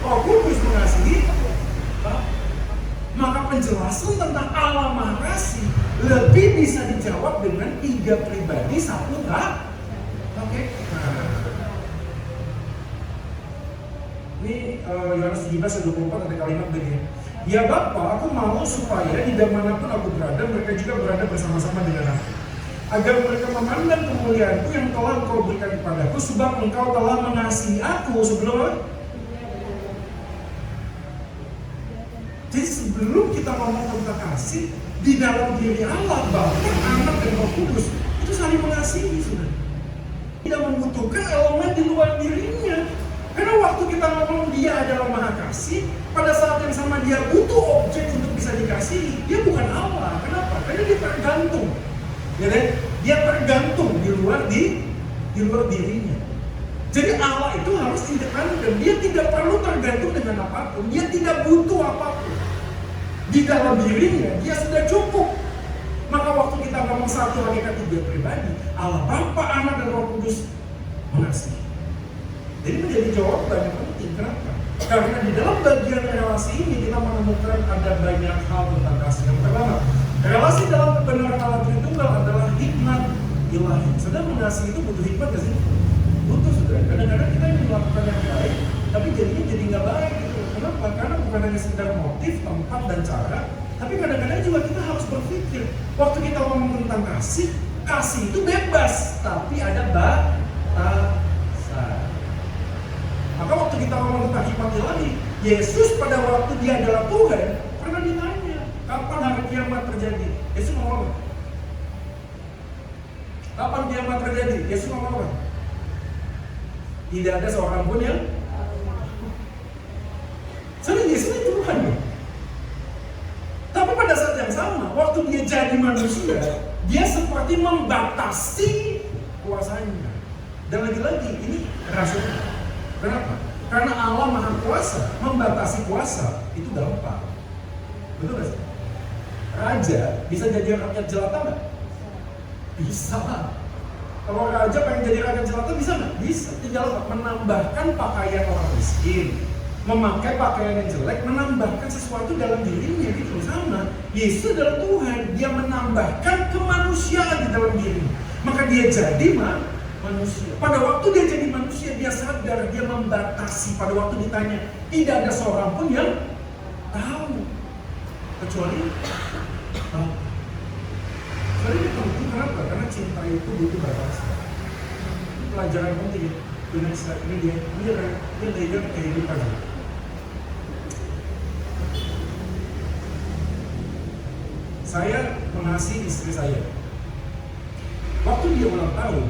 Roh Kudus mengasihi Bapak. Maka penjelasan tentang Allah Maha Kasih lebih bisa dijawab dengan 3 pribadi satu hak. Oke. Ini Yohanes 17:24 ada kalimat begini. Ya Bapa, aku mau supaya di manapun aku berada, mereka juga berada bersama-sama dengan aku. agar mereka memandang kemuliaanku yang telah engkau berikan kepadaku, sebab engkau telah mengasihi aku sebelum apa? Jadi sebelum kita ngomong tentang kasih, di dalam diri Allah, Bapa, Anak, dan Roh Kudus itu saling mengasihi, sudah. Tidak membutuhkan elemen di luar dirinya. Karena waktu kita ngomong dia adalah Maha Kasih, pada saat yang sama dia butuh objek untuk bisa dikasihi. Dia bukan Allah. Kenapa? Karena dia tergantung. Ya kan? Dia tergantung di luar dirinya. Jadi Allah itu harus independen. Dia tidak perlu tergantung dengan apapun. Dia tidak butuh apapun. Di dalam dirinya dia sudah cukup. Maka waktu kita ngomong satu hakikat tiga pribadi, Allah Bapa, Anak, dan Roh Kudus mengasihi. Jadi menjadi jawaban yang penting. Kenapa? Karena di dalam bagian relasi ini kita menemukan ada banyak hal tentang kasih. Yang pertama, relasi dalam kebenaran Allah Tritunggal adalah hikmat ilahi. Saudara, mengasihi itu butuh hikmat gak sih? Butuh, saudara. Kadang-kadang kita ingin melakukan yang baik, tapi jadinya jadi nggak baik gitu. Kenapa? Karena bukan hanya sekedar motif, tempat, dan cara, tapi kadang-kadang juga kita harus berpikir. Waktu kita ngomong tentang kasih itu bebas, tapi ada batasan. Maka waktu kita ngomong tentang hikmat ilahi, Yesus pada waktu dia adalah Tuhan, pernah ditanya, kapan hari kiamat terjadi? Yesus ngomong apa? Kapan kiamat terjadi? Yesus ngomong apa? Tidak ada seorang pun yang soalnya Yesus itu Tuhan ya. Tapi pada saat yang sama, waktu dia jadi manusia, dia seperti membatasi kuasanya. Dan lagi-lagi ini rasional. Kenapa? Karena Allah Maha Kuasa, membatasi kuasa itu gampang. Betul gak sih? Raja bisa jadi rakyat jelata nggak? Bisa lah. Kalau raja pengen jadi rakyat jelata bisa nggak? Bisa. Tinggal menambahkan pakaian orang miskin, memakai pakaian yang jelek, menambahkan sesuatu dalam dirinya gitu. Sama. Yesus adalah Tuhan. Dia menambahkan kemanusiaan di dalam dirinya. Maka dia jadi manusia. Pada waktu dia jadi manusia, dia sadar, dia membatasi. Pada waktu ditanya, tidak ada seorang pun yang tahu kecuali tahu. Jadi itu penting. Kenapa? Karena cinta itu butuh batasan. Ini pelajaran penting. Dengan saat ini dia leader kehidupan. Saya mengasihi istri saya. Waktu dia ulang tahun,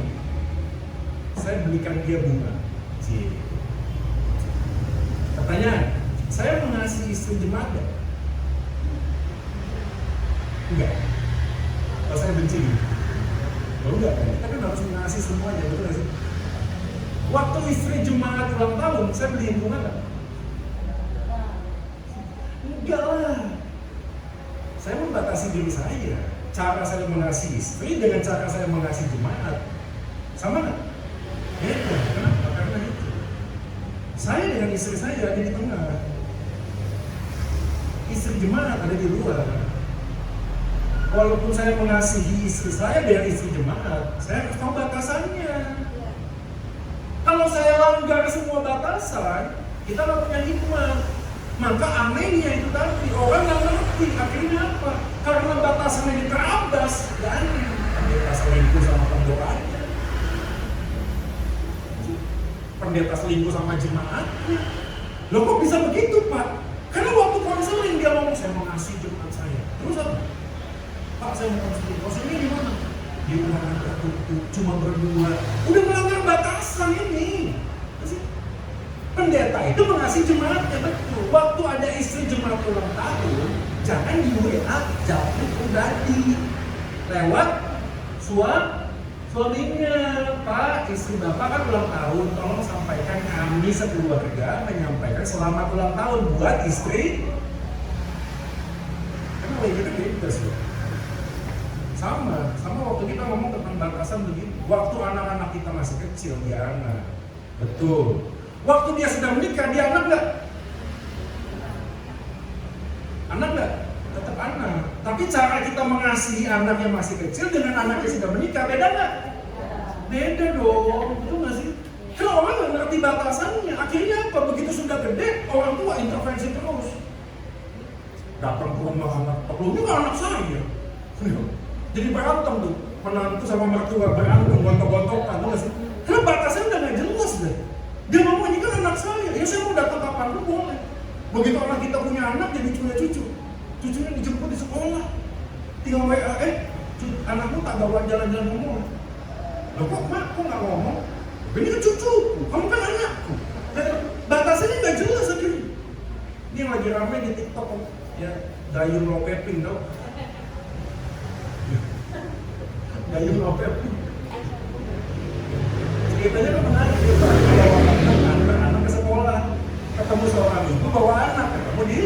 saya belikan dia bunga. Pertanyaan, saya mengasihi istri jemaat gak? Enggak. Kalau saya benci, kalau enggak kan? Kita kan harus mengasihi semuanya, betul gak sih? Waktu istri jemaat ulang tahun, saya beliin bunga gak? Enggak lah. Saya membatasi diri saya. Cara saya mengasihi istri dengan cara saya mengasihi jemaat sama gak? Beda. Kenapa? Karena itu saya dengan istri saya ada di tengah, istri jemaat ada di luar. Walaupun saya mengasihi istri saya dengan istri jemaat, saya harus tahu batasannya. Kalau saya langgar semua batasan, kita nggak punya hikmat. Maka anehnya itu tadi, orang nggak ngerti. Akhirnya apa? Karena batasannya diterabas, dan pendeta selingkuh sama pemdoanya, pendeta selingkuh sama jemaatnya. Loh kok bisa begitu, Pak? Karena waktu konseling dia ngomong, saya mengasihi jemaat saya. Terus apa? Pak, saya mau konseling. Konselingnya gimana? Di ruangan tertutup, cuma berdua. Udah melanggar batasan ini. Pendeta itu mengasihi jemaatnya, betul. Waktu ada istri jemaat ulang tahun, jangan di WA, jawab pribadi lewat suaminya. Pak, istri bapak kan ulang tahun, tolong sampaikan kami sekeluarga menyampaikan selamat ulang tahun buat istri. Karena lagi kita bebas loh. Sama waktu kita ngomong tentang batasan begini. Waktu anak-anak kita masih kecil, dia anak, betul. Waktu dia sudah menikah, dia anak nggak? Anak nggak? Tetap anak. Tapi cara kita mengasihi anak yang masih kecil dengan anak yang sudah menikah, beda nggak? Beda dong, betul nggak sih? Kalau orang nggak ngerti batasannya, akhirnya apa? Begitu sudah gede, orang tua intervensi terus. Datang ke rumah anak, ini kan anak saya. Jadi berantem tuh. menantu sama mertua berantem, gontok-gontokan, tuh nggak sih? Karena batasnya udah nggak jelas deh. Dia ngomong ini kan anak saya, ya saya mau datang kapan pun boleh. Begitu anak kita punya anak jadi punya cucu, cucunya dijemput di sekolah, tinggal WA, anakmu tak bawa jalan-jalan ngomong. Loh kok mak, kok nggak ngomong? Ini kan cucuku, kamu kan anakku. Batasnya nggak jelas akhirnya. Ini yang lagi rame di TikTok, ya Dayung Lopepin tau? Dayung Lopepin. Ceritanya kan menarik, dia bawa anak ke sekolah, ketemu seorang ibu bawa anak, ketemu di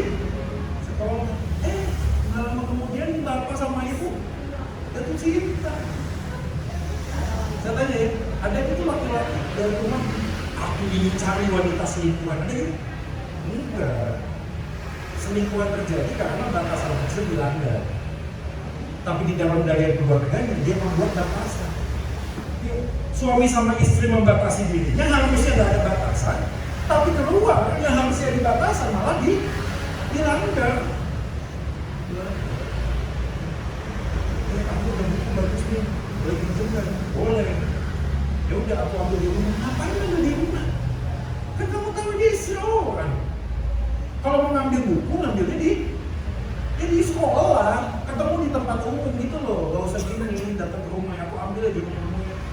sekolah. Nggak lama kemudian bapak sama ibu jatuh cinta. Saya tanya ya, ada itu laki-laki dari rumah, aku ingin cari wanita selingkuhan, ada gitu? Enggak. Selingkuhan terjadi karena batasan kecil dilanggar. Tapi di dalam daya keluarganya dia membuat batasan. Suami sama istri membatasi dirinya harusnya tidak ada batasan, tapi keluar yang harusnya di batasan malah dilanggar. Aku udah buku bagus nih, boleh pinjam nggak? Boleh. Ya udah aku ambil di rumah. Ngapain ambil di rumah? Kan kamu tahu dia istri orang. Kalau mau ngambil buku, ngambilnya di sekolah, ketemu di tempat umum gitu loh. Gak usah gini, datang ke rumah, aku ambil di rumah.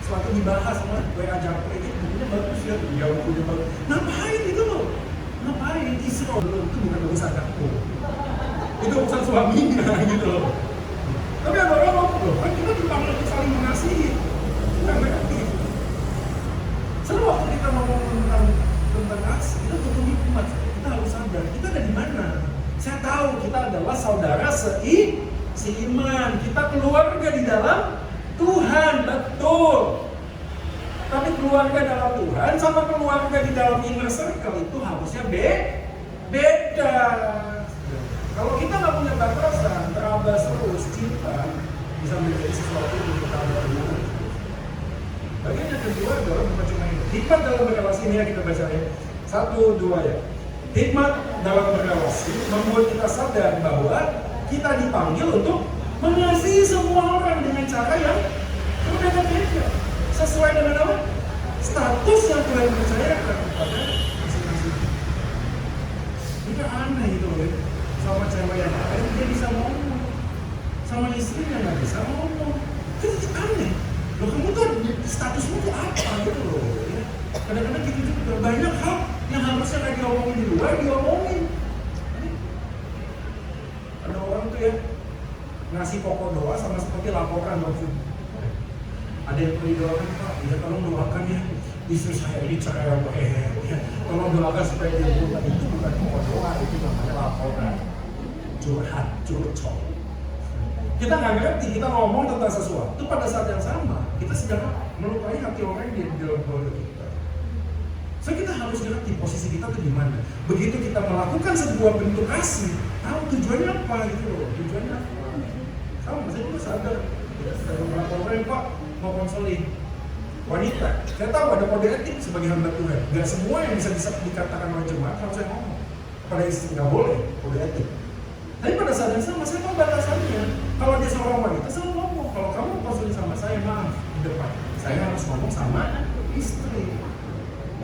Suatu dibahas sama WA Japri ini bukunya bagus ya, ya bukunya bagus. Ngapain itu loh? Ngapain? Istri itu bukan urusan aku. Itu urusan suaminya gitu loh. Tapi ada orang ngomong loh, kan kita dipanggil untuk saling mengasihi. Bukan berarti. Selalu waktu kita ngomong tentang kasih, kita butuh hikmat. Kita harus sadar, kita ada di mana. Saya tahu kita adalah saudara seiman. Kita keluarga di dalam Tuhan, betul. Tapi keluarga dalam Tuhan sama keluarga di dalam inner circle itu harusnya beda. Kalau kita nggak punya batasan, terabas terus cinta bisa menjadi sesuatu yang kita lakukan. Bagian yang kedua adalah bukan cuma ini. Hikmat dalam berrelasi ini yang kita baca ya. 1, 2 ya. Hikmat dalam berrelasi membuat kita sadar bahwa kita dipanggil untuk mengasihi semua orang dengan cara yang berbeda-beda. Sesuai dengan apa? Status yang Tuhan percayakan kepada masing-masing. Ini aneh gitu loh. Sama cewek yang lain dia bisa ngomong, sama istrinya nggak bisa ngomong. Itu aneh. Loh kamu tuh statusmu tuh apa gitu loh. Ya. Kadang-kadang gitu juga banyak hal yang harusnya nggak diomongin di luar diomongin. Ada orang tuh ya ngasih pokok doa sama seperti laporan waktu ada yang perlu doakan Pak, ya tolong doakan ya istri saya ini cerai ya. Tolong doakan supaya dia berubah. Itu bukan pokok doa, itu namanya laporan. Curhat, curcol. Kita nggak ngerti, kita ngomong tentang sesuatu pada saat yang sama kita sedang melukai hati orang yang di dalam keluarga kita. So kita harus ngerti posisi kita tuh di mana. Begitu kita melakukan sebuah bentuk kasih, tahu tujuannya apa gitu loh. Tujuannya apa? Sama, saya juga sadar. Saya beberapa orang Pak mau konseling wanita. Saya tahu ada kode etik sebagai hamba Tuhan. Gak semua yang bisa dikatakan oleh jemaat kalau saya ngomong. Pada istri nggak boleh kode etik. Tapi pada saat yang sama saya tahu batasannya. Kalau dia seorang wanita, saya ngomong. Kalau kamu konseling sama saya, maaf di depan. Saya harus ngomong sama istri.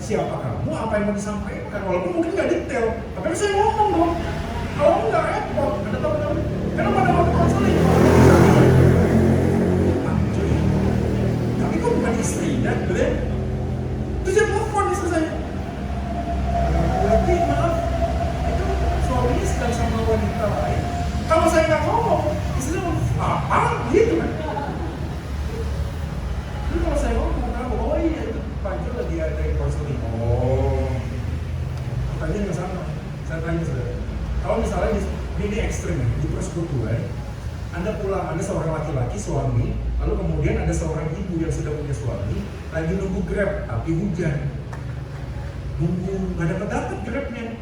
Siapa kamu? Apa yang mau disampaikan? Walaupun mungkin nggak detail, tapi saya ngomong dong. Kalau nggak repot, ada tahu-tahu. Karena pada waktu konseling, tapi kok bukan istrinya, betul? Terus dia telepon istri saya. Berarti maaf, itu suaminya sedang sama wanita lain. Kalau saya nggak ngomong, istrinya ngomong, apa? Gitu kan? Jadi kalau saya ngomong, oh iya itu Panjul lagi ada yang konseling. Oh, pertanyaan yang sama. Saya tanya saudara, kalau misalnya ini ekstrim di persekutuan, Anda pulang, Anda seorang laki-laki suami, lalu kemudian ada seorang ibu yang sudah punya suami, lagi nunggu Grab, tapi hujan, nunggu nggak dapat Grabnya,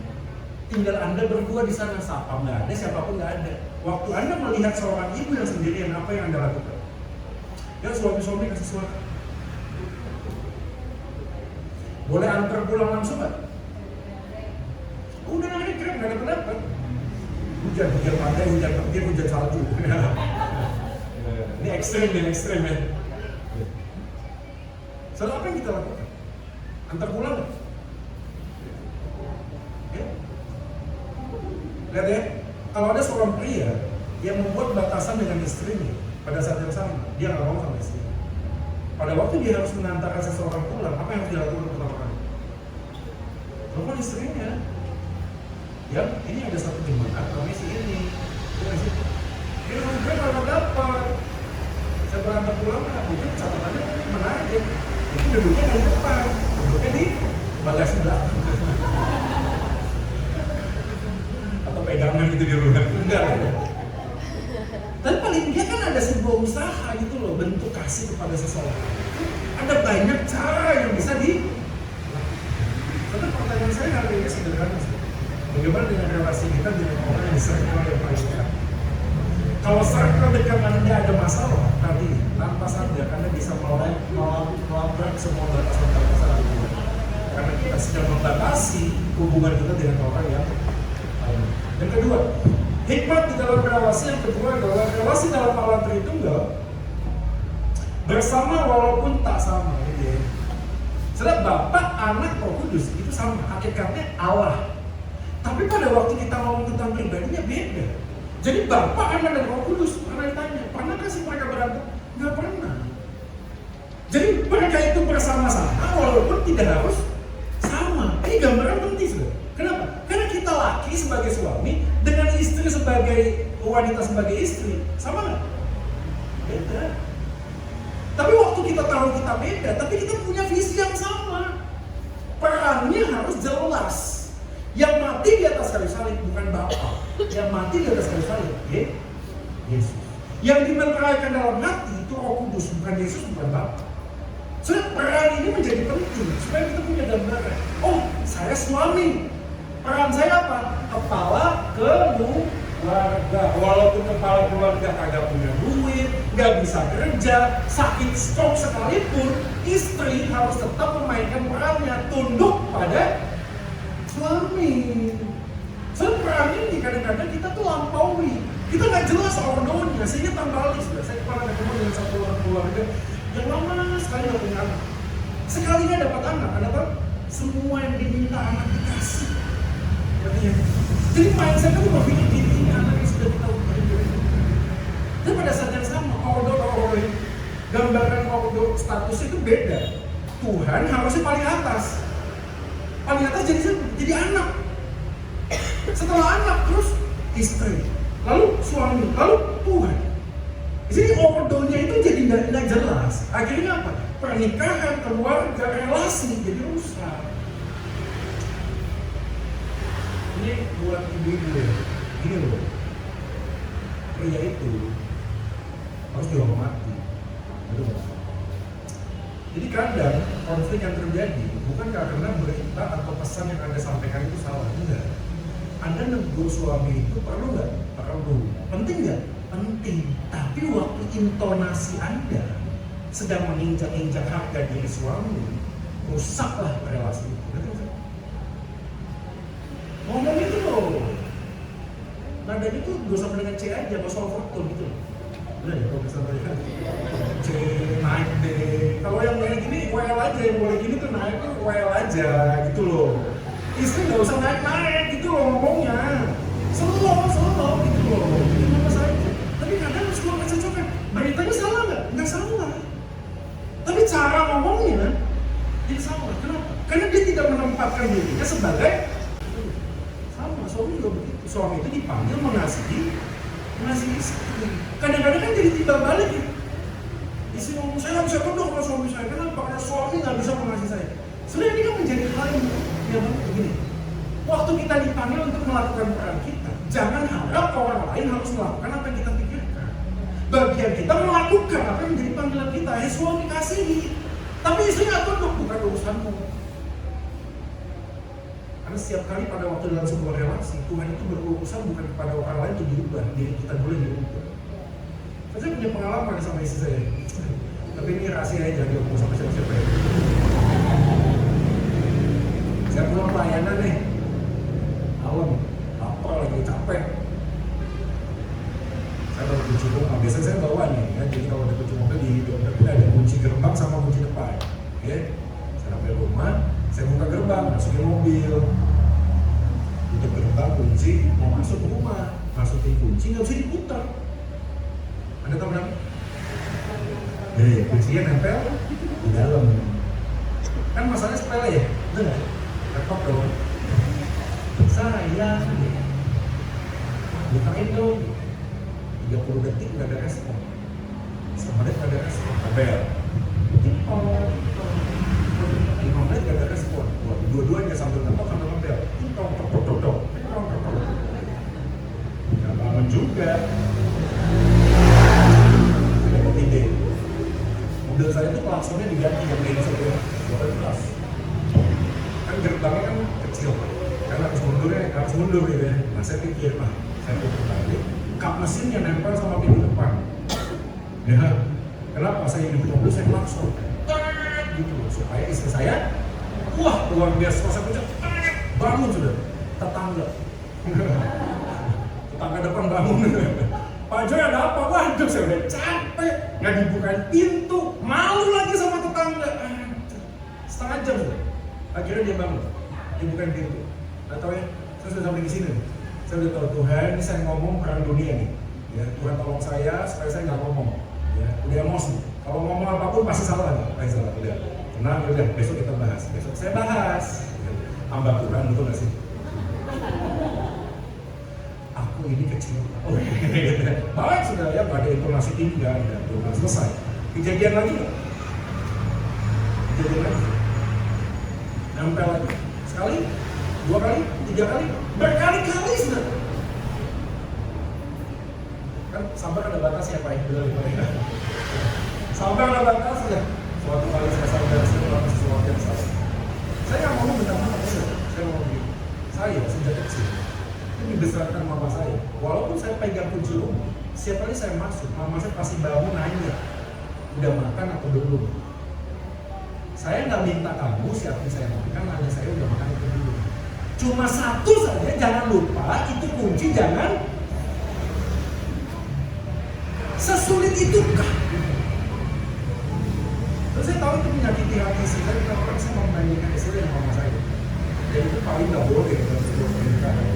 tinggal Anda berdua di sana, siapa nggak ada, siapapun nggak ada. Waktu Anda melihat seorang ibu yang sendirian, apa yang Anda lakukan? Ya suami-suami kasih suara. Boleh antar pulang langsung nggak? Udah naik Grab, nggak dapat. Hujan pantai, hujan petir, hujan salju. Ini ekstrim ya. Soalnya apa yang kita lakukan? Antar pulang nggak? Ya? Lihat ya, kalau ada seorang pria yang membuat batasan dengan istrinya pada saat yang sama, dia nggak mau sama istrinya. Pada waktu dia harus mengantarkan seseorang pulang, apa yang harus dilakukan pertama kali? Telepon istrinya. Ya, ini ada satu jemaat, kami si ini. Dia gue nggak dapat. Saya berangkat pulang, mungkin catatannya menarik. Itu duduknya di depan, duduknya di bagasi belakang. Atau pegangan gitu di rumah, enggak ya. Tapi paling dia kan ada sebuah usaha gitu loh, bentuk kasih kepada seseorang. Ada banyak cara yang bisa dilakukan. Tapi pertanyaan saya hari ini sederhana sih. Bagaimana dengan relasi kita dengan orang yang circle yang paling dekat? Kalau circle dekat Anda ada masalah, tadi tanpa sadar Anda bisa melabrak semua batasan-batasan Anda. Karena kita sedang membatasi hubungan kita dengan orang yang lain. Yang kedua, hikmat di dalam relasi yang kedua adalah relasi dalam Allah Tritunggal bersama walaupun tak sama. Gitu ya. Sebab Bapa, Anak, Roh Kudus itu sama, hakikatnya Allah. Tapi pada waktu kita ngomong tentang pribadinya beda. Jadi Bapa, Anak, dan Roh Kudus, pernah ditanya, pernahkah sih mereka berantem? Nggak pernah. Jadi mereka itu bersama-sama walaupun tidak harus sama. Ini gambaran penting sudah. Kenapa? Karena kita laki sebagai suami dengan istri sebagai wanita sebagai istri, sama nggak? Beda. Tapi waktu kita tahu kita beda, tapi kita punya visi yang sama. Perannya harus jelas. Yang mati di atas kayu salib bukan Bapa, yang mati di atas kayu salib Yesus. Yang dimeteraikan dalam hati itu Roh Kudus, bukan Yesus, bukan Bapa. Jadi peran ini menjadi penting supaya kita punya gambaran. Oh, saya suami. Peran saya apa? Kepala keluarga. Walaupun kepala keluarga kagak punya duit, nggak bisa kerja, sakit stroke sekalipun, istri harus tetap memainkan perannya, tunduk pada suami. So peran ini kadang-kadang kita tuh lampaui. Kita nggak jelas ordonya, sehingga tambah lagi sudah. Saya pernah ketemu dengan satu orang keluarga yang lama sekali nggak punya anak. Sekalinya dapat anak, ada apa? Semua yang diminta anak dikasih. Jadi mindsetnya tuh berpikir gini, ini anak yang sudah kita ubah. Dan pada saat yang sama, ordo gambaran ordo status itu beda. Tuhan harusnya paling atas. Paling atas jadi anak. Setelah anak terus istri, lalu suami, lalu Tuhan. Jadi ordonya itu jadi nggak jelas. Akhirnya apa? Pernikahan, keluarga, relasi jadi rusak. Ini buat ibu-ibu ya. Gini loh, pria itu harus dihormati. Jadi kadang konflik yang terjadi bukan karena berita atau pesan yang Anda sampaikan itu salah, enggak. Anda negur suami itu perlu nggak? Perlu. Penting nggak? Penting. Tapi waktu intonasi Anda sedang menginjak-injak harga diri suami, rusaklah relasi itu. Ngomong itu loh. Nadanya itu gak sama dengan C aja, gak usah overtone gitu loh. Udah ya, kalau bisa tanya C naik deh. Kalau yang kayak gini, WL aja, yang boleh gini tuh naik tuh WL aja gitu loh. Istri gak usah naik-naik gitu loh ngomongnya. Slow gitu loh. Kenapa saja? Tapi kadang harus keluar kecocokan. Beritanya salah nggak? Nggak salah. Tapi cara ngomongnya jadi salah. Kenapa? Karena dia tidak menempatkan dirinya sebagai sama. Suami juga begitu. Suami itu dipanggil mengasihi istri. Kadang-kadang kan jadi tiba balik ya. Istri ngomong, saya nggak bisa tunduk sama suami saya. Kenapa? Karena suami nggak bisa mengasihi saya. Sebenarnya ini kan menjadi hal yang begini. Waktu kita dipanggil untuk melakukan peran kita, jangan harap orang lain harus melakukan apa yang kita pikirkan. Bagian kita melakukan apa yang menjadi panggilan kita. Suami kasihi, tapi istri nggak tunduk, bukan urusanmu. Karena setiap kali pada waktu dalam sebuah relasi, Tuhan itu berurusan bukan kepada orang lain untuk dirubah, diri kita dulu yang dirubah. Saya punya pengalaman sama istri saya, tapi ini rahasia aja, jangan ngomong sama siapa-siapa ya. Saya pulang pelayanan nih, malam, lapar lagi capek. Saya tahu kunci rumah. Biasanya saya bawa nih, ya. Jadi kalau ada kunci mobil di dompet itu ada kunci gerbang sama kunci depan. Oke, saya sampai rumah, saya buka gerbang, masukin mobil, tutup gerbang, kunci, mau masuk ke rumah, masukin kunci nggak bisa diputar. Anda tahu kenapa? Kuncinya nempel di dalam. Kan masalahnya sepele ya, betul nggak? Repot dong. Sayang, bukain dong. 30 detik nggak ada respon, 1 menit nggak ada respon, tabel. 5 menit nggak ada respon. Dua-duanya sambil ngetok sambil tabel. Nggak bangun juga. Dapat ide. Mobil saya itu klaksonnya diganti yang ini saja, suara keras. Kan gerbangnya kan kecil, karena harus mundur gitu ya. Nah saya pikir, saya putar balik, kap mesinnya nempel sama pintu depan. Ya, kenapa saya di mobil saya klakson? Gitu supaya istri saya, wah luar biasa, saya puncak, bangun sudah, tetangga depan bangun. Pak Joy ada apa? Waduh saya udah capek, nggak dibukain pintu, malu lagi sama tetangga. Setengah jam sudah, akhirnya dia bangun, dia bukain pintu. Nggak tahu ya, saya sudah sampai di sini. Saya udah tahu Tuhan, ini saya ngomong perang dunia nih. Ya, Tuhan tolong saya supaya saya nggak ngomong. Ya, udah emosi. Kalau ngomong apapun pasti salah nih. Pasti salah. Udah, tenang, udah. Besok kita bahas. Besok saya bahas. Hamba Tuhan, betul nggak sih? Aku ini kecil. Oh, baik sudah ya, nggak ada intonasi tinggi, nggak ada. Udah selesai. Kejadian lagi nggak? Kejadian lagi. Nempel lagi. Sekali, 2 kali, 3 kali, berkali-kali sudah. Kan sabar ada batasnya Pak Ibu. Sabar ada batasnya. Suatu kali saya sadar saya melakukan sesuatu yang salah. Saya nggak ngomong mentang-mentang, saya ngomong begini. Saya sejak kecil ini dibesarkan mama saya. Walaupun saya pegang kunci rumah, setiap kali saya masuk, mama saya pasti bangun nanya, udah makan atau belum. Saya nggak minta kamu siapin saya makan, nanya saya udah makan atau belum. Cuma satu saja, jangan lupa itu kunci, jangan sesulit itukah? Terus saya tahu itu menyakiti hati saya, kenapa saya membandingkan istri dengan mama saya. Dan itu paling nggak boleh dalam sebuah pernikahan.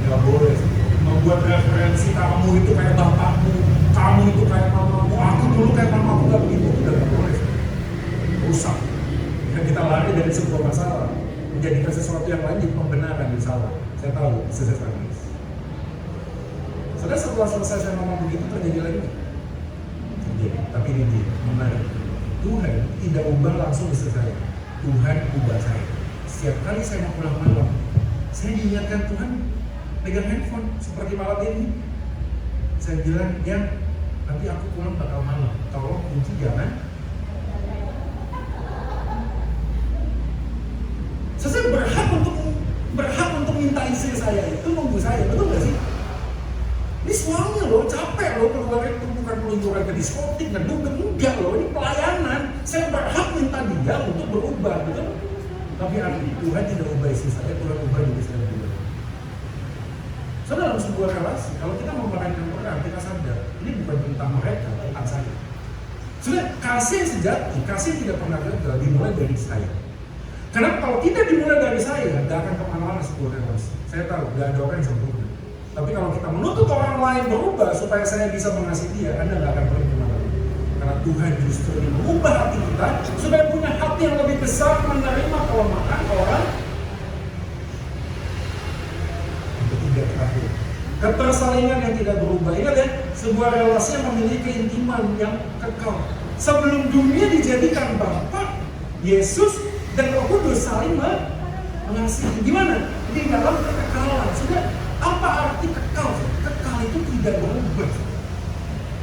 Nggak boleh membuat referensi kamu itu kayak bapakmu, kamu itu kayak mamamu, aku dulu kayak mamaku, nggak begitu, itu nggak boleh. Rusak. Dan kita lari dari sebuah masalah, menjadikan sesuatu yang lain jadi pembenaran yang salah. Saya tahu, saya nangis. Setelah selesai saya ngomong begitu terjadi lagi. Terjadi, tapi ini dia, menarik. Tuhan tidak ubah langsung istri saya. Tuhan ubah saya. Setiap kali saya mau pulang malam, saya diingatkan Tuhan pegang handphone seperti malam ini. Saya bilang, ya nanti aku pulang bakal malam. Tolong kunci jangan. Saya berhak untuk minta istri saya itu nunggu saya, betul nggak sih? Ini suami loh, capek loh keluar itu bukan peluncuran ke diskotik, ngedugem, enggak loh, ini pelayanan. Saya berhak minta dia untuk berubah, betul? Tapi Tuhan tidak ubah istri saya, Tuhan ubah diri saya juga. So dalam sebuah relasi, kalau kita memerankan orang, kita sadar ini bukan tentang mereka, tentang saya. Sudah kasih yang sejati, kasih yang tidak pernah gagal dimulai dari saya. Karena kalau tidak dimulai dari saya, tidak akan kemana-mana sebuah relasi. Saya tahu, tidak ada orang yang sempurna. Tapi kalau kita menuntut orang lain berubah supaya saya bisa mengasihi dia, Anda tidak akan pergi kemana-mana. Karena Tuhan justru ingin mengubah hati kita supaya punya hati yang lebih besar menerima kelemahan orang. Yang ketiga terakhir, ketersalingan yang tidak berubah. Ingat ya, sebuah relasi yang memiliki keintiman yang kekal. Sebelum dunia dijadikan Bapa, Yesus dan Roh Kudus saling mengasihi. Gimana? Di dalam kekekalan. Sudah, apa arti kekal? Kekal itu tidak berubah.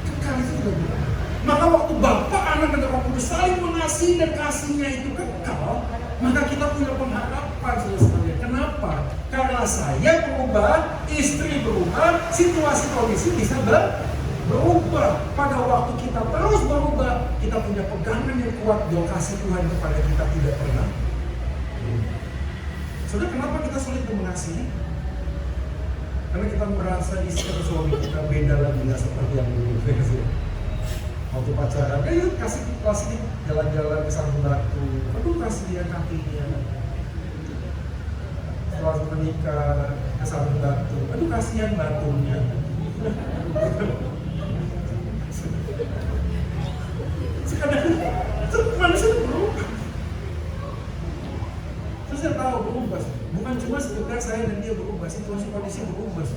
Kekal itu tidak berubah. Maka waktu Bapa, Anak dan Roh Kudus saling mengasihi dan kasihnya itu kekal, maka kita punya pengharapan selesai. Kenapa? Karena saya berubah, istri berubah, situasi kondisi bisa berubah. Pada waktu kita terus berubah, kita punya pegangan yang kuat bahwa kasih Tuhan kepada kita tidak pernah. Sudah, kenapa kita sulit untuk mengasihi? Karena kita merasa istri atau suami kita beda lagi, nggak seperti yang dulu. Waktu pacaran, yuk kasih jalan-jalan ke Sang Batu, aduh kasih dia kakinya. Setelah menikah ke Sang Batu, aduh kasihan batunya. Sekarang itu manusia berubah. Terus saya tahu berubah, bukan cuma sekedar saya dan dia berubah, situasi kondisi berubah.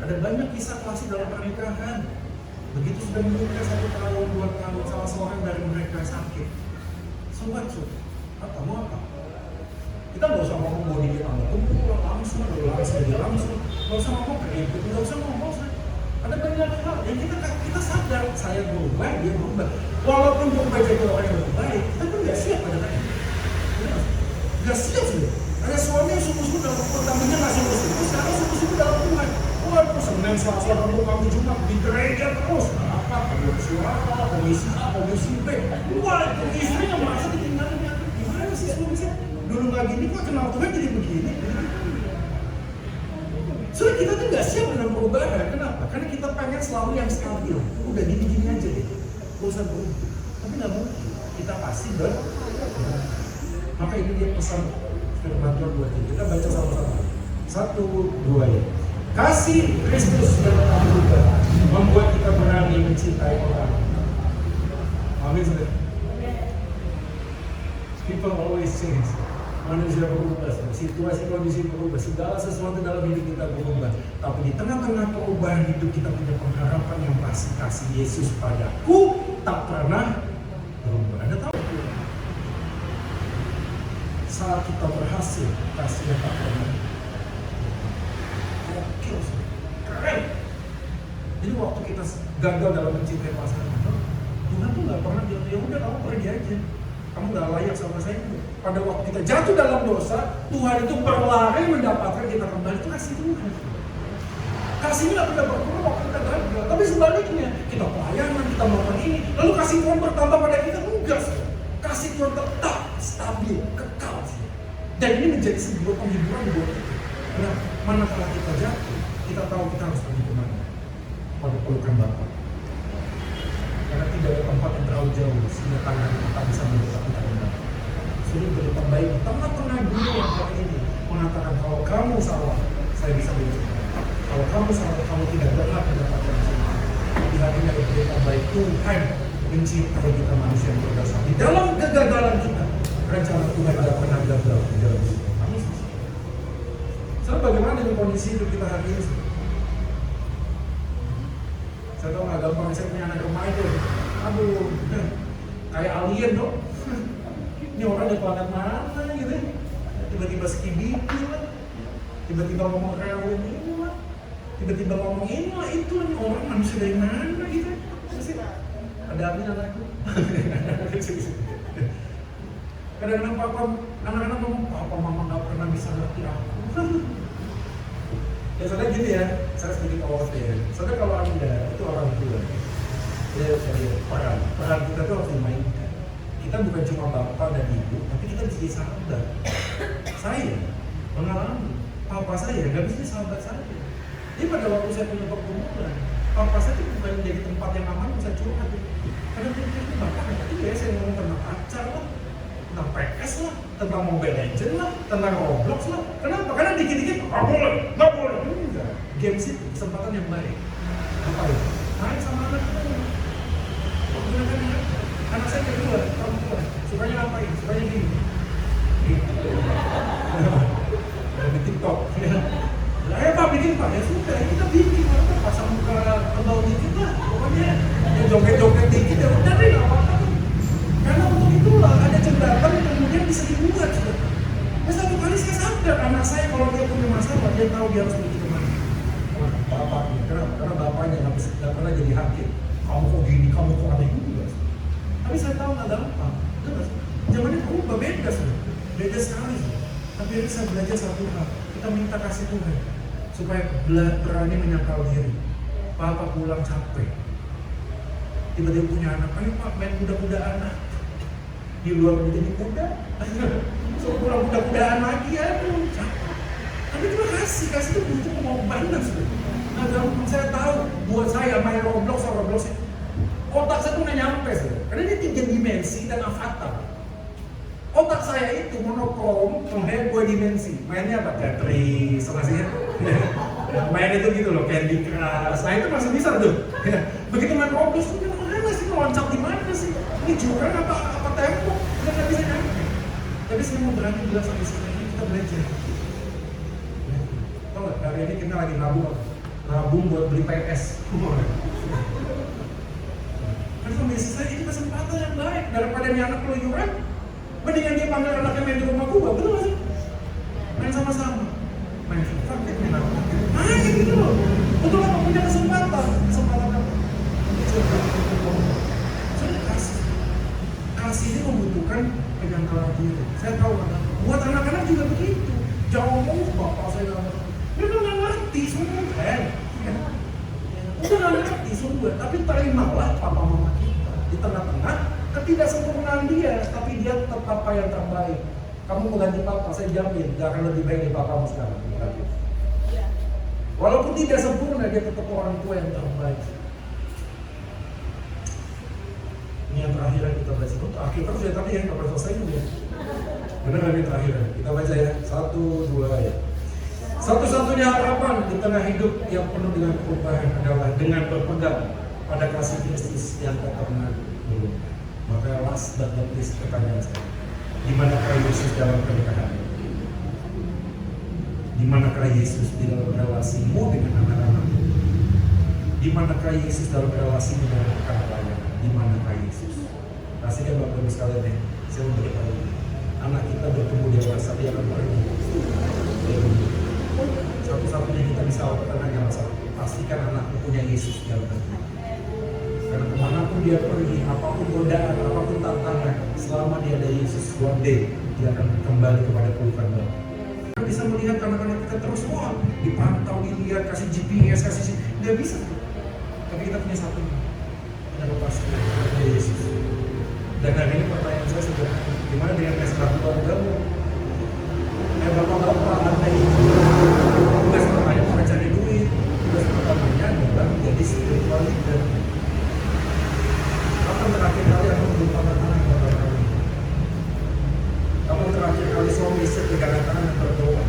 Ada banyak kisah klasik dalam pernikahan. Begitu sudah menikah 1 tahun, 2 tahun, salah seorang dari mereka sakit. Sobat, mau apa? Kita nggak usah ngomong bahwa dia kumpul langsung, nggak usah ngomong kayak gitu, nggak usah ngomong. Ada banyak hal yang kita sadar, saya berubah, dia berubah. Walaupun berubah jadi orang yang lebih baik, kita pun nggak siap pada tadi. Nggak siap sudah. Ada suami yang sungguh-sungguh dalam pertamanya nggak sungguh-sungguh, sekarang sungguh-sungguh dalam Tuhan. Waduh, Senin, Selasa, Rabu, Kamis, Jumat di gereja terus. Apa? Komisi A, komisi A, komisi B. Wah, itu istrinya merasa ditinggalin. Gimana sih suami saya? Dulu nggak gini, kok kenal Tuhan jadi begini? Soalnya kita tuh nggak siap dengan perubahan. Kenapa? Karena kita pengen selalu yang stabil. Udah gini-gini aja deh. Gak usah berubah. Tapi nggak mungkin. Kita pasti Maka ini dia pesan firman Tuhan buat kita. Kita baca sama-sama. 1, 2 ya. Kasih Kristus yang tak berubah membuat kita berani mencintai orang. Amin. People always change. Manusia berubah, situasi kondisi berubah, segala sesuatu dalam hidup kita berubah. Tapi di tengah-tengah perubahan hidup kita punya pengharapan yang pasti, kasih Yesus padaku tak pernah berubah. Anda tahu? Saat kita berhasil, kasihnya tak pernah. Oke, keren. Jadi waktu kita gagal dalam mencintai pasangan, Tuhan tuh nggak pernah bilang, ya udah kamu pergi aja. Kamu nggak layak sama saya. Pada waktu kita jatuh dalam dosa, Tuhan itu berlari mendapatkan kita kembali. Itu kasih Tuhan. Kasihnya nggak pernah berkurang waktu kita gagal. Tapi sebaliknya, kita pelayanan, kita melakukan ini, lalu kasih Tuhan bertambah pada kita. Enggak. Kasih Tuhan tetap stabil, kekal. Dan ini menjadi sebuah penghiburan buat kita. Nah, manakala kita jatuh, kita tahu kita harus pergi kemana. Pada pelukan Bapa. Karena tidak ada tempat yang terlalu jauh sehingga tangan kita bisa mendekat kita kembali. Sudah berita baik di tengah-tengah dunia yang hari ini mengatakan kalau kamu salah, saya bisa menunjukkan. Kalau kamu salah, kamu tidak berhak mendapatkan cinta. Di hari ini ada berita baik Tuhan mencintai kita manusia yang berdosa. Di dalam kegagalan kita, rencana Tuhan tidak pernah gagal di dalam hidup. Soalnya bagaimana dengan kondisi hidup kita hari ini? Saya tahu nggak gampang, saya punya anak remaja. Aduh, kayak alien dong. Ini orang di planet mana gitu? Tiba-tiba skibidi lah, tiba-tiba ngomong rewel ini lah, tiba-tiba ngomong ini lah itu lah. Orang manusia dari mana gitu? Masih ada amin anakku. Kadang-kadang anak-anak ngomong, papa mama nggak pernah bisa ngerti aku. Ya saudara gini ya, saya sedikit awal ya. Saudara kalau Anda itu orang tua, ya peran kita itu harus dimainkan. Kita bukan cuma bapak dan ibu, tapi kita bisa jadi sahabat. Saya mengalami, papa saya nggak bisa jadi sahabat saya. Jadi pada waktu saya punya pergumulan, papa saya itu bukan menjadi tempat yang aman bisa curhat. Kadang itu bapak ngerti ya, saya ngomong tentang pacar lah, tentang PS lah, tentang Mobile Legends lah, tentang Roblox lah. Kenapa? Karena dikit-dikit nggak boleh. Enggak. Games itu kesempatan yang baik. Apa itu? Main sama anak itu. Anak saya kedua, perempuan. Sukanya ngapain? Sukanya gini. Di TikTok. Ya Pak bikin Pak, ya sudah kita bikin. Pasang muka kebau dikit lah. Pokoknya ya joget-joget dikit ya udah deh nggak apa-apa. Karena untuk itulah ada jembatan yang kemudian bisa dibuat. Ya satu kali saya sadar anak saya kalau dia punya masalah dia tahu dia harus pergi kemana. Bapaknya, karena bapaknya nggak pernah jadi hakim. Kamu kok gini, kamu kok aneh juga. Tapi saya tahu nggak gampang. Zamannya berubah beda sudah, beda sekali. Tapi ini saya belajar satu hal. Kita minta kasih Tuhan supaya berani menyangkal diri. Papa pulang capek. Tiba-tiba punya anak, ayo Pak main kuda-kudaan lah. Di luar menjadi kuda, so pulang kuda-kudaan lagi, aduh capek. Kan Itu kasih itu butuh pengorbanan sudah. Nah, saya tahu buat saya main Roblox otak saya tuh nggak nyampe sudah. Karena ini 3 dimensi dan avatar. Otak saya itu monokrom, kemudian 2 dimensi. Mainnya apa? Tetris, sama sih ya. Main itu gitu loh, Candy Crush. Nah itu masih bisa tuh. Begitu main Roblox tuh mana sih, loncat di mana sih? Ini jurang apa tembok? Kita nggak bisa nyampe. Tapi saya mau berani bilang sampai sini kita belajar. Tahu nggak? Hari ini kita lagi nabung buat beli PS. Karena kondisi saya ini kesempatan yang baik daripada ini anak keluyuran. Mendingan dia panggil anaknya main di rumah gua, betul nggak sih? Main sama-sama. Main FIFA, main apa? Main gitu loh. Betul apa punya kesempatan apa? Saya kasih ini membutuhkan penyangkalan diri. Saya tahu kan, buat anak-anak juga begitu. Jangan ngomong bapak saya nggak ngerti. Mereka nggak ngerti semua kan? Udah nggak ngerti semua, tapi terimalah papa mama kita di tengah-tengah ketidaksempurnaan dia, tapi dia tetap apa yang terbaik. Kamu mengganti papa, saya jamin gak akan lebih baik dari papamu sekarang. Walaupun tidak sempurna, dia tetap orang tua yang terbaik. Ini yang terakhir yang kita baca. Akhir terus ya tadi yang kapan selesai juga. Benar ini terakhir. Kita baca ya. 1, 2 ayat. Satu-satunya harapan di tengah hidup yang penuh dengan perubahan adalah dengan berpegang pada kasih Kristus yang tak pernah berubah. Maka last but not least pertanyaan saya, di manakah Yesus dalam pernikahan? Di manakah Yesus di dalam relasimu dengan anak-anakmu? Di manakah Yesus dalam relasimu dengan rekan pelayanan? Di manakah Yesus? Kasihkan Bapak Ibu sekalian nih, saya mau beritahu, anak kita bertumbuh dewasa, dia akan pergi. Satu-satunya kita bisa lakukan hanya satu, pastikan anakmu punya Yesus dalam hati. Karena kemanapun dia pergi, apapun godaan, apapun tantangan, selama dia ada Yesus, one day dia akan kembali kepada pelukan Bapa. Kita bisa melihat anak-anak kita terus, wah, dipantau, dilihat, kasih GPS, kasih dia bisa. Tapi kita punya satu, ada kepastian, ada Yesus. Dan hari ini pertanyaan saya sederhana, gimana dengan pesta keluargamu? Bapak-bapak, anda itu tugas pertanyaan bukan cari duit, tugas pertamanya adalah menjadi spiritual leader. Kapan terakhir kali aku berjumpa anak-anak yang berdoa? Kapan terakhir kali suami istri pegangan tangan dan berdoa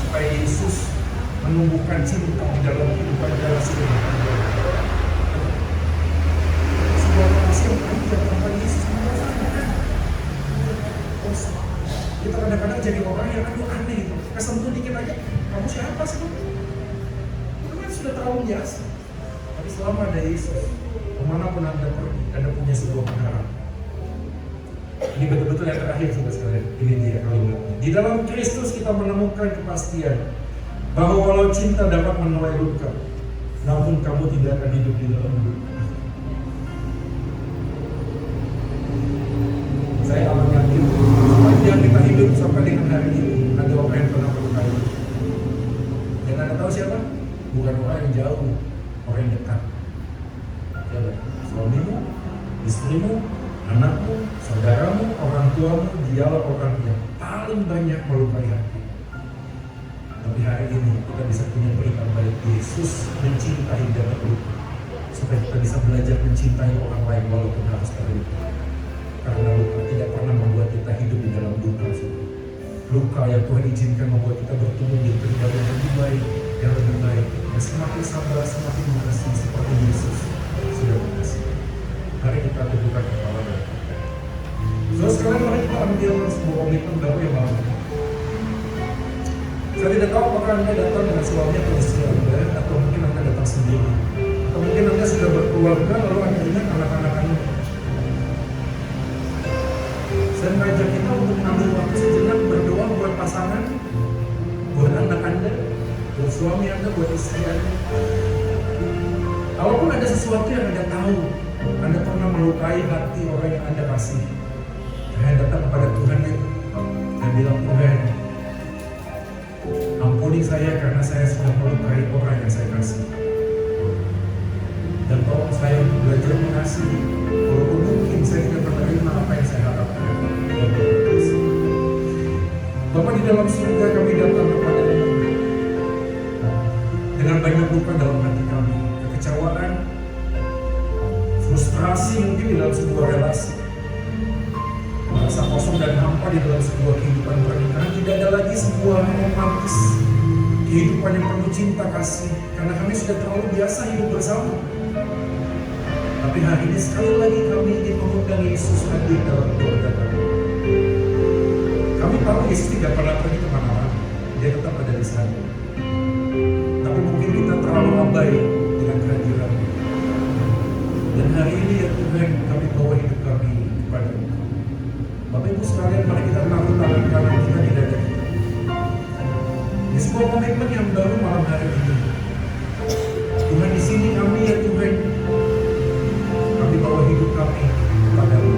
supaya Yesus menumbuhkan cinta di dalam kehidupan relasi dengan Anda? Sebuah relasi yang panjang tanpa Yesus merasakan. Kita kadang-kadang jadi orang yang aneh itu, kesentuh dikit aja, kamu siapa sih? Itu kan sudah terlalu biasa. Tapi selama ada Yesus, kemanapun Anda pergi, Anda punya sebuah pengharapan. Ini betul-betul yang terakhir saudara sekalian. Ini dia kalimatnya. Di dalam Kristus kita menemukan kepastian bahwa walau cinta dapat menuai luka, namun kamu tidak akan hidup di dalam luka. Saya akan yakin sepanjang kita hidup sampai dengan hari ini ada orang yang pernah melukai. Dan Anda tahu siapa? Bukan orang yang jauh, orang yang dekat. Siapa? Suamimu, istrimu, anakmu, saudaramu, orang tuamu, dialah orang yang paling banyak melukai hati. Tapi hari ini kita bisa punya berita baik, Yesus mencintai dan terluka, supaya kita bisa belajar mencintai orang lain walaupun harus terluka. Karena luka tidak pernah membuat kita hidup di dalam duka. Luka yang Tuhan izinkan membuat kita bertumbuh di kehidupan yang lebih baik, yang lebih baik, yang semakin sabar, semakin mengasihi seperti Yesus sudah mengasihi. Mari kita teguhkan kepala kita. So sekarang mari kita ambil sebuah komitmen baru yang baru. Saya tidak tahu apakah Anda datang dengan suami atau istri Anda, atau mungkin Anda datang sendiri, atau mungkin Anda sudah berkeluarga lalu Anda ingat anak-anak Anda. Saya mengajak kita untuk mengambil waktu sejenak berdoa buat pasangan, buat anak Anda, buat suami Anda, buat istri Anda. Kalaupun ada sesuatu yang Anda tahu, Anda pernah melukai hati orang yang Anda kasih, saya datang kepada Tuhan dan bilang, Tuhan, ampuni saya karena saya sudah melukai orang yang saya kasih. Dan tolong saya untuk belajar mengasihi, walaupun mungkin saya tidak menerima apa yang saya harapkan. Bapak di dalam surga, kami datang kepada-Mu. dalam sebuah relasi. Merasa kosong dan hampa di dalam sebuah kehidupan pernikahan. Tidak ada lagi sebuah romantis, kehidupan yang penuh cinta kasih, karena kami sudah terlalu biasa hidup bersama. Tapi hari ini sekali lagi kami ingin mengundang Yesus hadir dalam keluarga kami. Kami tahu Yesus tidak pernah pergi kemana-mana, dia tetap ada di sana. Tapi mungkin kita terlalu abai dengan kehadiran-Nya. Dan hari ini ya Tuhan, kami bawa hidup kami kepada Engkau. Bapak Ibu sekalian, mari kita taruh tangan kanan kita di dada kita. Ini sebuah komitmen yang baru malam hari ini. Tuhan, di sini kami ya Tuhan, kami bawa hidup kami kepada-Mu.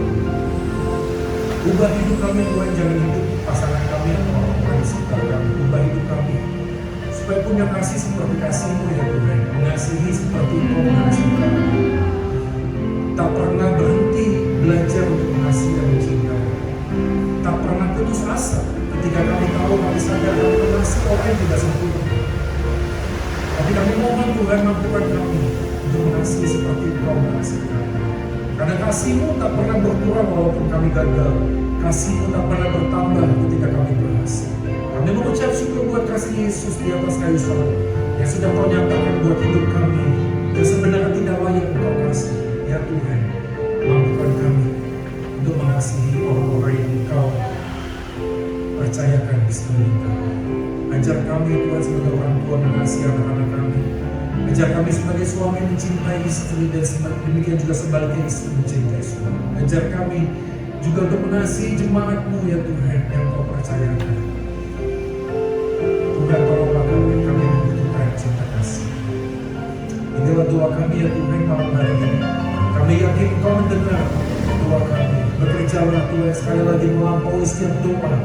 Ubah hidup kami Tuhan, jangan hidup pasangan kami atau orang-orang di sekitar kami. Ubah hidup kami supaya punya kasih seperti kasih-Mu ya Tuhan, mengasihi seperti Engkau mengasihi kami. Tak pernah berhenti belajar untuk mengasihi dan mencintai. Tak pernah putus asa ketika kami tahu, kami sadar kami mengasihi orang yang tidak sempurna. Tapi kami mohon Tuhan, mampukan kami untuk mengasihi seperti Engkau mengasihi kami. Karena kasih-Mu tak pernah berkurang walaupun kami gagal. Kasih-Mu tak pernah bertambah ketika kami berhasil. Kami mengucap syukur buat kasih Yesus di atas kayu salib yang sudah Kau nyatakan buat hidup kami, dan sebenarnya tidak layak Engkau kasih. Ya Tuhan, mampukan kami untuk mengasihi orang-orang yang Engkau percayakan di sekeliling kami. Ajar kami Tuhan sebagai orang tua mengasihi anak-anak kami. Ajar kami sebagai suami mencintai istri, dan demikian juga sebaliknya istri mencintai suami. Ajar kami juga untuk mengasihi jemaat-Mu ya Tuhan yang Kau percayakan. Tuhan, tolonglah kami membutuhkan cinta kasih. Inilah doa kami ya Tuhan malam hari ini. Kami yakin Engkau mendengar doa kami. Bekerjalah Tuhan sekali lagi melampaui setiap doa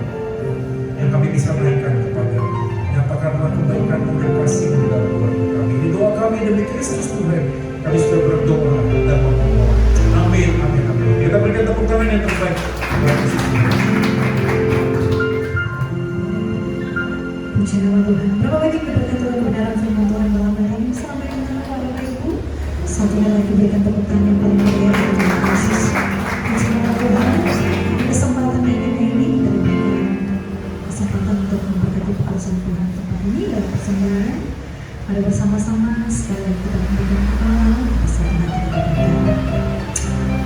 yang kami bisa naikkan kepada-Mu. Nyatakanlah kebaikan-Mu dan kasih-Mu di dalam keluarga kami. Ini doa kami demi Kristus Tuhan. Kami sudah berdoa dan memohon. Amin, amin, amin. Kita berikan tepuk tangan yang terbaik. Puji nama Tuhan. Berapa banyak berkat Tuhan kebenaran firman Tuhan malam hari ini sampai dengan Bapak Ibu. Satu lagi berikan tepuk tangan yang paling meriah untuk Tuhan Yesus. Puji nama Tuhan. Kesempatan yang ini dan kesempatan untuk memberkati pekerjaan Tuhan tempat ini dalam persembahan. Mari bersama-sama sekali kita memberikan kepala bersama hati kita.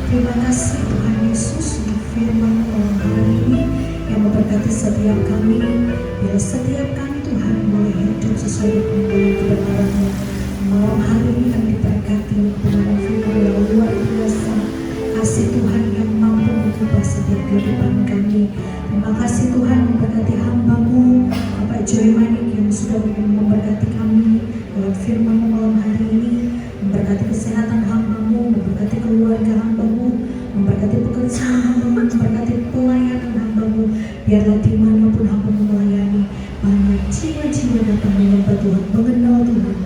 Terima kasih Tuhan Yesus untuk firman-Mu malam hari ini yang memberkati setiap kami. Bila setiap kami Tuhan boleh hidup sesuai dengan kebenaran-Mu. Malam hari ini kami diberkati kebenaran firman yang luar biasa. Kasih Tuhan yang mampu mengubah setiap kehidupan kami. Terima kasih Tuhan memberkati hamba-Mu Bapak Joy Manik yang sudah memberkati kami lewat firman-Mu malam hari ini. Memberkati kesehatan hamba-Mu, memberkati keluarga hamba-Mu, memberkati pekerjaan hamba-Mu, memberkati pelayanan hamba-Mu. Biarlah dimanapun hamba-Mu melayani, banyak jiwa-jiwa datang menyembah Tuhan, mengenal Tuhan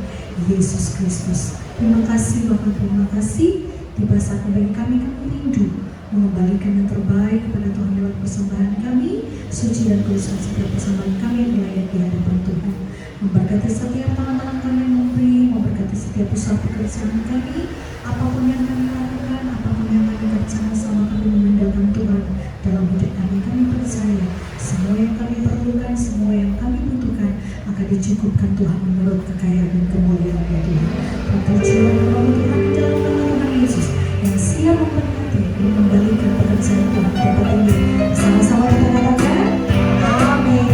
Yesus Kristus. Terima kasih Bapak, terima kasih. Tiba saatnya bagi kami rindu mengembalikan yang terbaik kepada Tuhan lewat persembahan kami, suci dan kudus setiap persembahan kami yang layak di hadapan Tuhan. Memberkati setiap tangan-tangan kami yang memberi, memberkati setiap usaha pekerjaan kami, apapun yang kami lakukan, apapun yang kami kerjakan sama kami mengandalkan Tuhan dalam hidup kami. Kami percaya semua yang kami perlukan, semua yang kami butuhkan akan dicukupkan Tuhan menurut kekayaan dan kemuliaan-Nya Tuhan. Terpujilah nama Tuhan di dalam nama Tuhan Yesus yang siap memberkati dan mengembalikan pekerjaan Tuhan tempat ini. Sama-sama kita katakan, amin.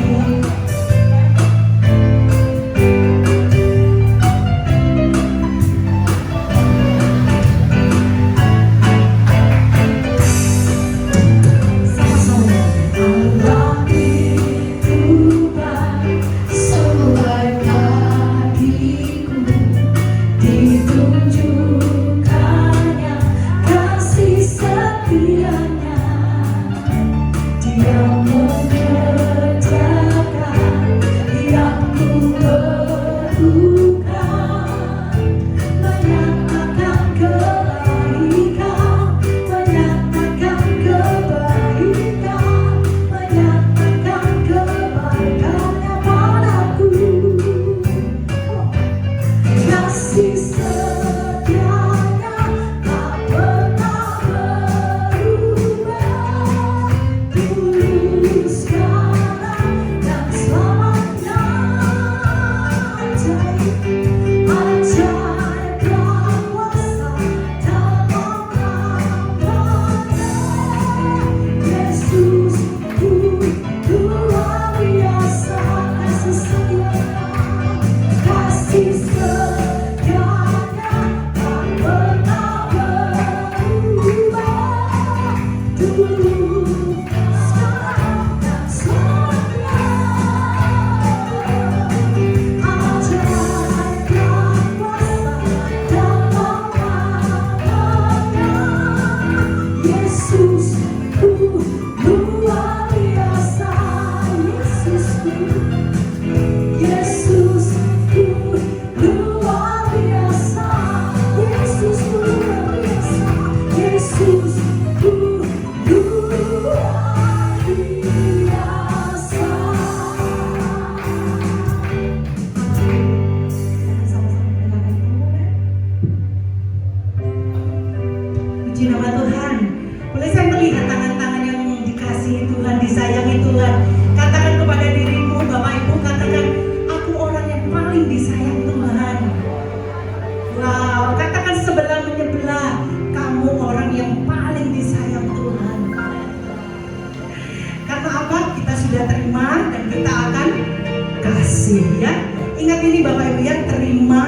kasih ya. Ingat ini Bapak Ibu ya, terima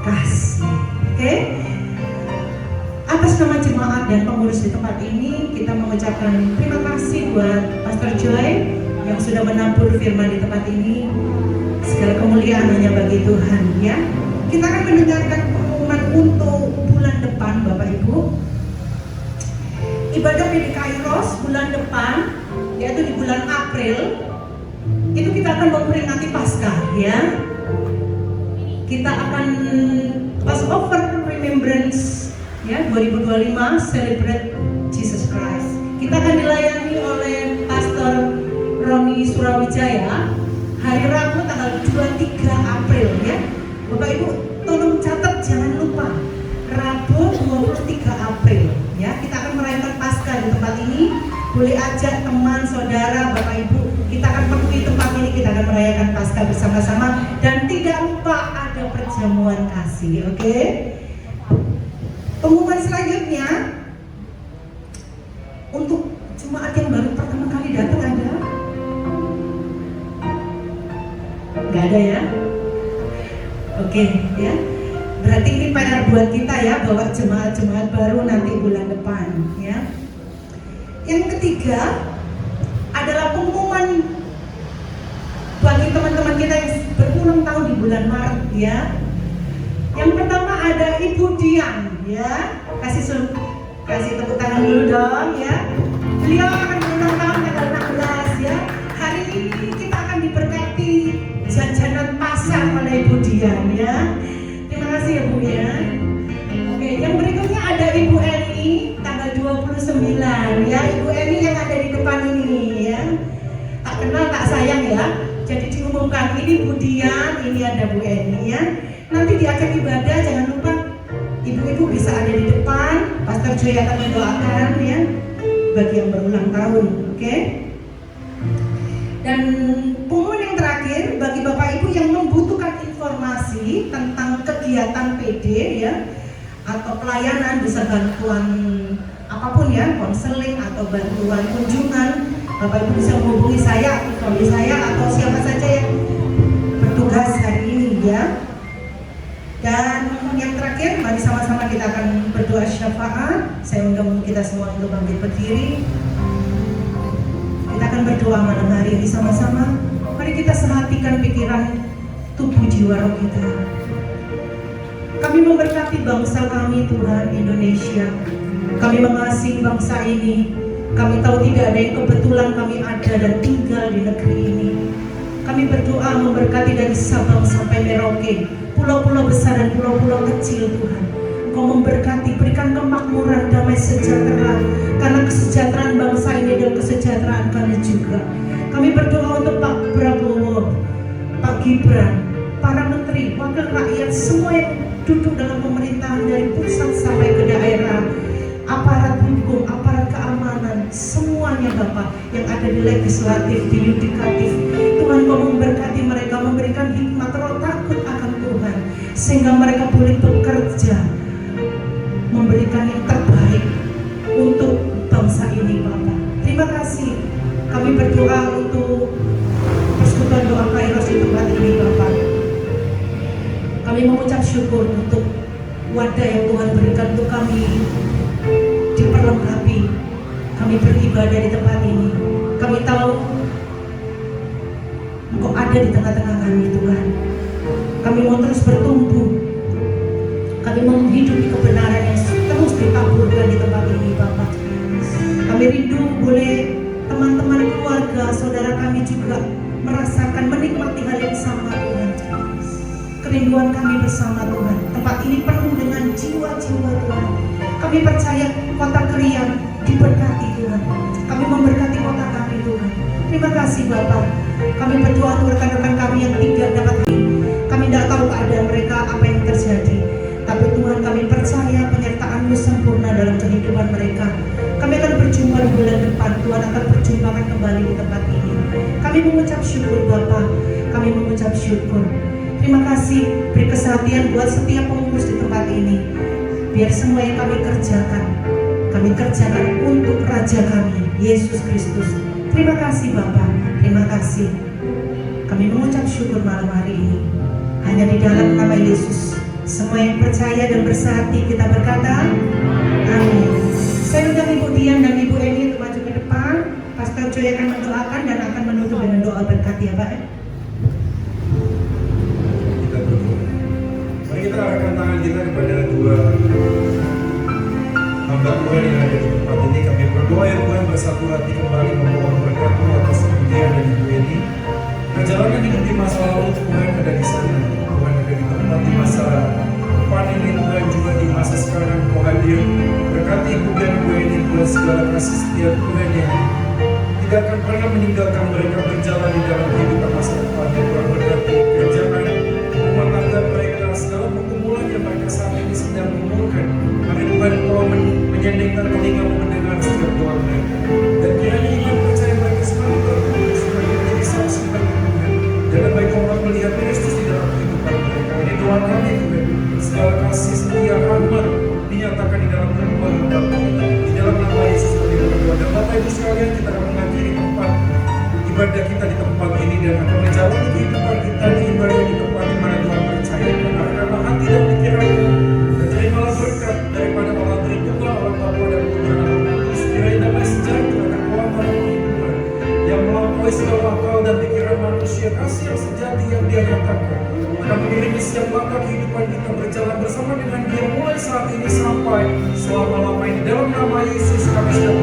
kasih. Oke? Atas nama jemaat dan pengurus di tempat ini, kita mengucapkan terima kasih buat Pastor Joy yang sudah menampur firman di tempat ini. Segala kemuliaan hanya bagi Tuhan ya. Kita akan mendengarkan pengumuman untuk bulan depan Bapak Ibu. Ibadah di Kairos bulan depan, yaitu di bulan April, itu kita akan memperingati Paskah ya. Kita akan Passover Remembrance ya 2025, Celebrate Jesus Christ. Kita akan dilayani oleh Pastor Roni Surawijaya hari Rabu tanggal 23 April ya. Bapak Ibu tolong catat, jangan lupa Rabu 23 April ya. Kita akan merayakan Paskah di tempat ini. Boleh ajak teman, saudara, Bapak Ibu. Kita akan penuhi tempat ini, kita akan merayakan Paskah bersama-sama. Dan tidak lupa ada perjamuan kasih, oke? Pengumuman selanjutnya untuk jemaat yang baru pertama kali datang ada? Nggak ada ya? Oke ya. Berarti ini PR buat kita ya, bawa jemaat-jemaat baru nanti bulan depan ya. Yang ketiga adalah pengumuman bagi teman-teman kita yang berulang tahun di bulan Maret ya. Yang pertama ada Ibu Dian ya. Kasih tepuk tangan dulu dong ya. Beliau akan berulang tahun tanggal 16 ya. Hari ini kita akan diberkati jajanan pasar oleh Ibu Dian ya. Terima kasih ya Bu ya. Oke, yang berikutnya ada Ibu Eni tanggal 29 ya. Ibu Eni yang ada di depan ini ya. Tak kenal tak sayang ya. Jadi diumumkan ini Bu Dian, ini ada Bu Eni ya. Nanti di akhir ibadah jangan lupa ibu-ibu bisa ada di depan. Pastor Joy akan mendoakan ya bagi yang berulang tahun, oke? Dan pengumuman yang terakhir bagi Bapak Ibu yang membutuhkan informasi tentang kegiatan PD ya atau pelayanan, bisa bantuan apapun ya, konseling atau bantuan kunjungan, Bapak Ibu bisa menghubungi saya atau suami saya atau siapa saja yang bertugas hari ini ya. Dan yang terakhir, mari sama-sama kita akan berdoa syafaat. Saya undang kita semua untuk bangkit berdiri. Kita akan berdoa malam hari ini sama-sama. Mari kita sehatikan pikiran, tubuh, jiwa, roh kita. Kami memberkati bangsa kami Tuhan Indonesia. Kami mengasihi bangsa ini. Kami tahu tidak ada yang kebetulan kami ada dan tinggal di negeri ini. Kami berdoa memberkati dari Sabang sampai Merauke, pulau-pulau besar dan pulau-pulau kecil Tuhan. Engkau memberkati, berikan kemakmuran, damai sejahtera, karena kesejahteraan bangsa ini adalah kesejahteraan kami juga. Kami berdoa untuk Pak Prabowo, Pak Gibran, para menteri, wakil rakyat, semua yang duduk dalam pemerintahan dari pusat sampai ke daerah, aparat hukum, aparat keamanan, semuanya Bapak yang ada di legislatif, di yudikatif. Tuhan kau memberkati mereka, memberikan hikmat, roh takut akan Tuhan, sehingga mereka boleh bekerja, memberikan yang terbaik untuk bangsa ini Bapak. Terima kasih. Kami berdoa untuk persekutuan doa Kairos di tempat ini Bapak. Kami mengucap syukur untuk wadah yang Tuhan berikan untuk kami diperlengkapi. Kami beribadah di tempat ini. Kami tahu Engkau ada di tengah-tengah kami Tuhan. Kami mau terus bertumbuh. Kami mau menghidupi kebenaran yang terus ditaburkan di tempat ini Bapak. Kami rindu boleh teman-teman keluarga, saudara kami juga merasakan, menikmati hal yang sama Tuhan. Kerinduan kami bersama Tuhan. Tempat ini penuh dengan jiwa-jiwa Tuhan. Kami percaya kota Krian diberkati Tuhan. Kami memberkati kota kami Tuhan. Terima kasih Bapak. Kami berdoa untuk rekan-rekan kami yang tidak dapat ini. Kami tidak tahu keadaan mereka apa yang terjadi. Tapi Tuhan kami percaya penyertaan-Mu sempurna dalam kehidupan mereka. Kami akan berjumpa di bulan depan. Tuhan akan berjumpakan kembali di tempat ini. Kami mengucap syukur Bapak. Kami mengucap syukur. Terima kasih, beri kesehatan buat setiap pengurus di tempat ini. Biar semua yang kami kerjakan untuk Raja kami, Yesus Kristus. Terima kasih Bapak, terima kasih. Kami mengucap syukur malam hari ini. Hanya di dalam nama Yesus, semua yang percaya dan bersehati kita berkata, amin. Saya undang Ibu Dian dan Ibu Eni untuk maju ke depan. Pastor Joy akan mendoakan dan akan menutup dengan doa berkat ya Pak. Kita berdoa. Mari kita arahkan tangan kita kepada dua hamba Tuhan yang ada di tempat ini. Kami berdoa ya Tuhan, bersatu hati kembali memohon berkat atas Ibu Dian dan Ibu Eni. Perjalanan hidup di masa lalu Tuhan ada di sana, Tuhan ada di tempat di masa depan ini, Tuhan juga di masa sekarang Kau hadir. Berkati Ibu dan Ibu Eni, Tuhan, segala kasih setia Tuhan yang tidak akan pernah meninggalkan mereka berjalan di dalam kehidupan masa depan. Tuhan berkati kerjaan rumah tangga mereka, segala pergumulan yang mereka saat ini sedang gumulkan. Mari Tuhan Kau menyendingkan telinga mendengar setiap doa mereka, dan kiranya iman percaya mereka semakin bertumbuh sebagai menjadi saksi bagi Tuhan, dan baik orang melihat Kristus di dalam kehidupan mereka. Ini doa kami Tuhan, segala kasih setia rahmat dinyatakan di dalam kehidupan hamba ini. Di dalam nama Yesus kami berdoa. Dan Bapak Ibu sekalian, kita akan mengakhiri tempat ibadah kita di tempat ini dan akan menjalani kehidupan kita di ibadah di tempat di mana Tuhan percaya. Karena hati dan pikiranmu, dan terimalah berkat daripada Allah Tritunggal, Allah Bapa dan Putra dan Roh Kudus. Kiranya damai sejahtera dan kekuatan Tuhan yang melampaui segala akal dan pikiran manusia, kasih yang sejati yang Dia nyatakan akan mengiringi setiap langkah kehidupan kita berjalan bersama dengan Dia mulai saat ini sampai selama-lamanya. Dalam nama Yesus kami sedang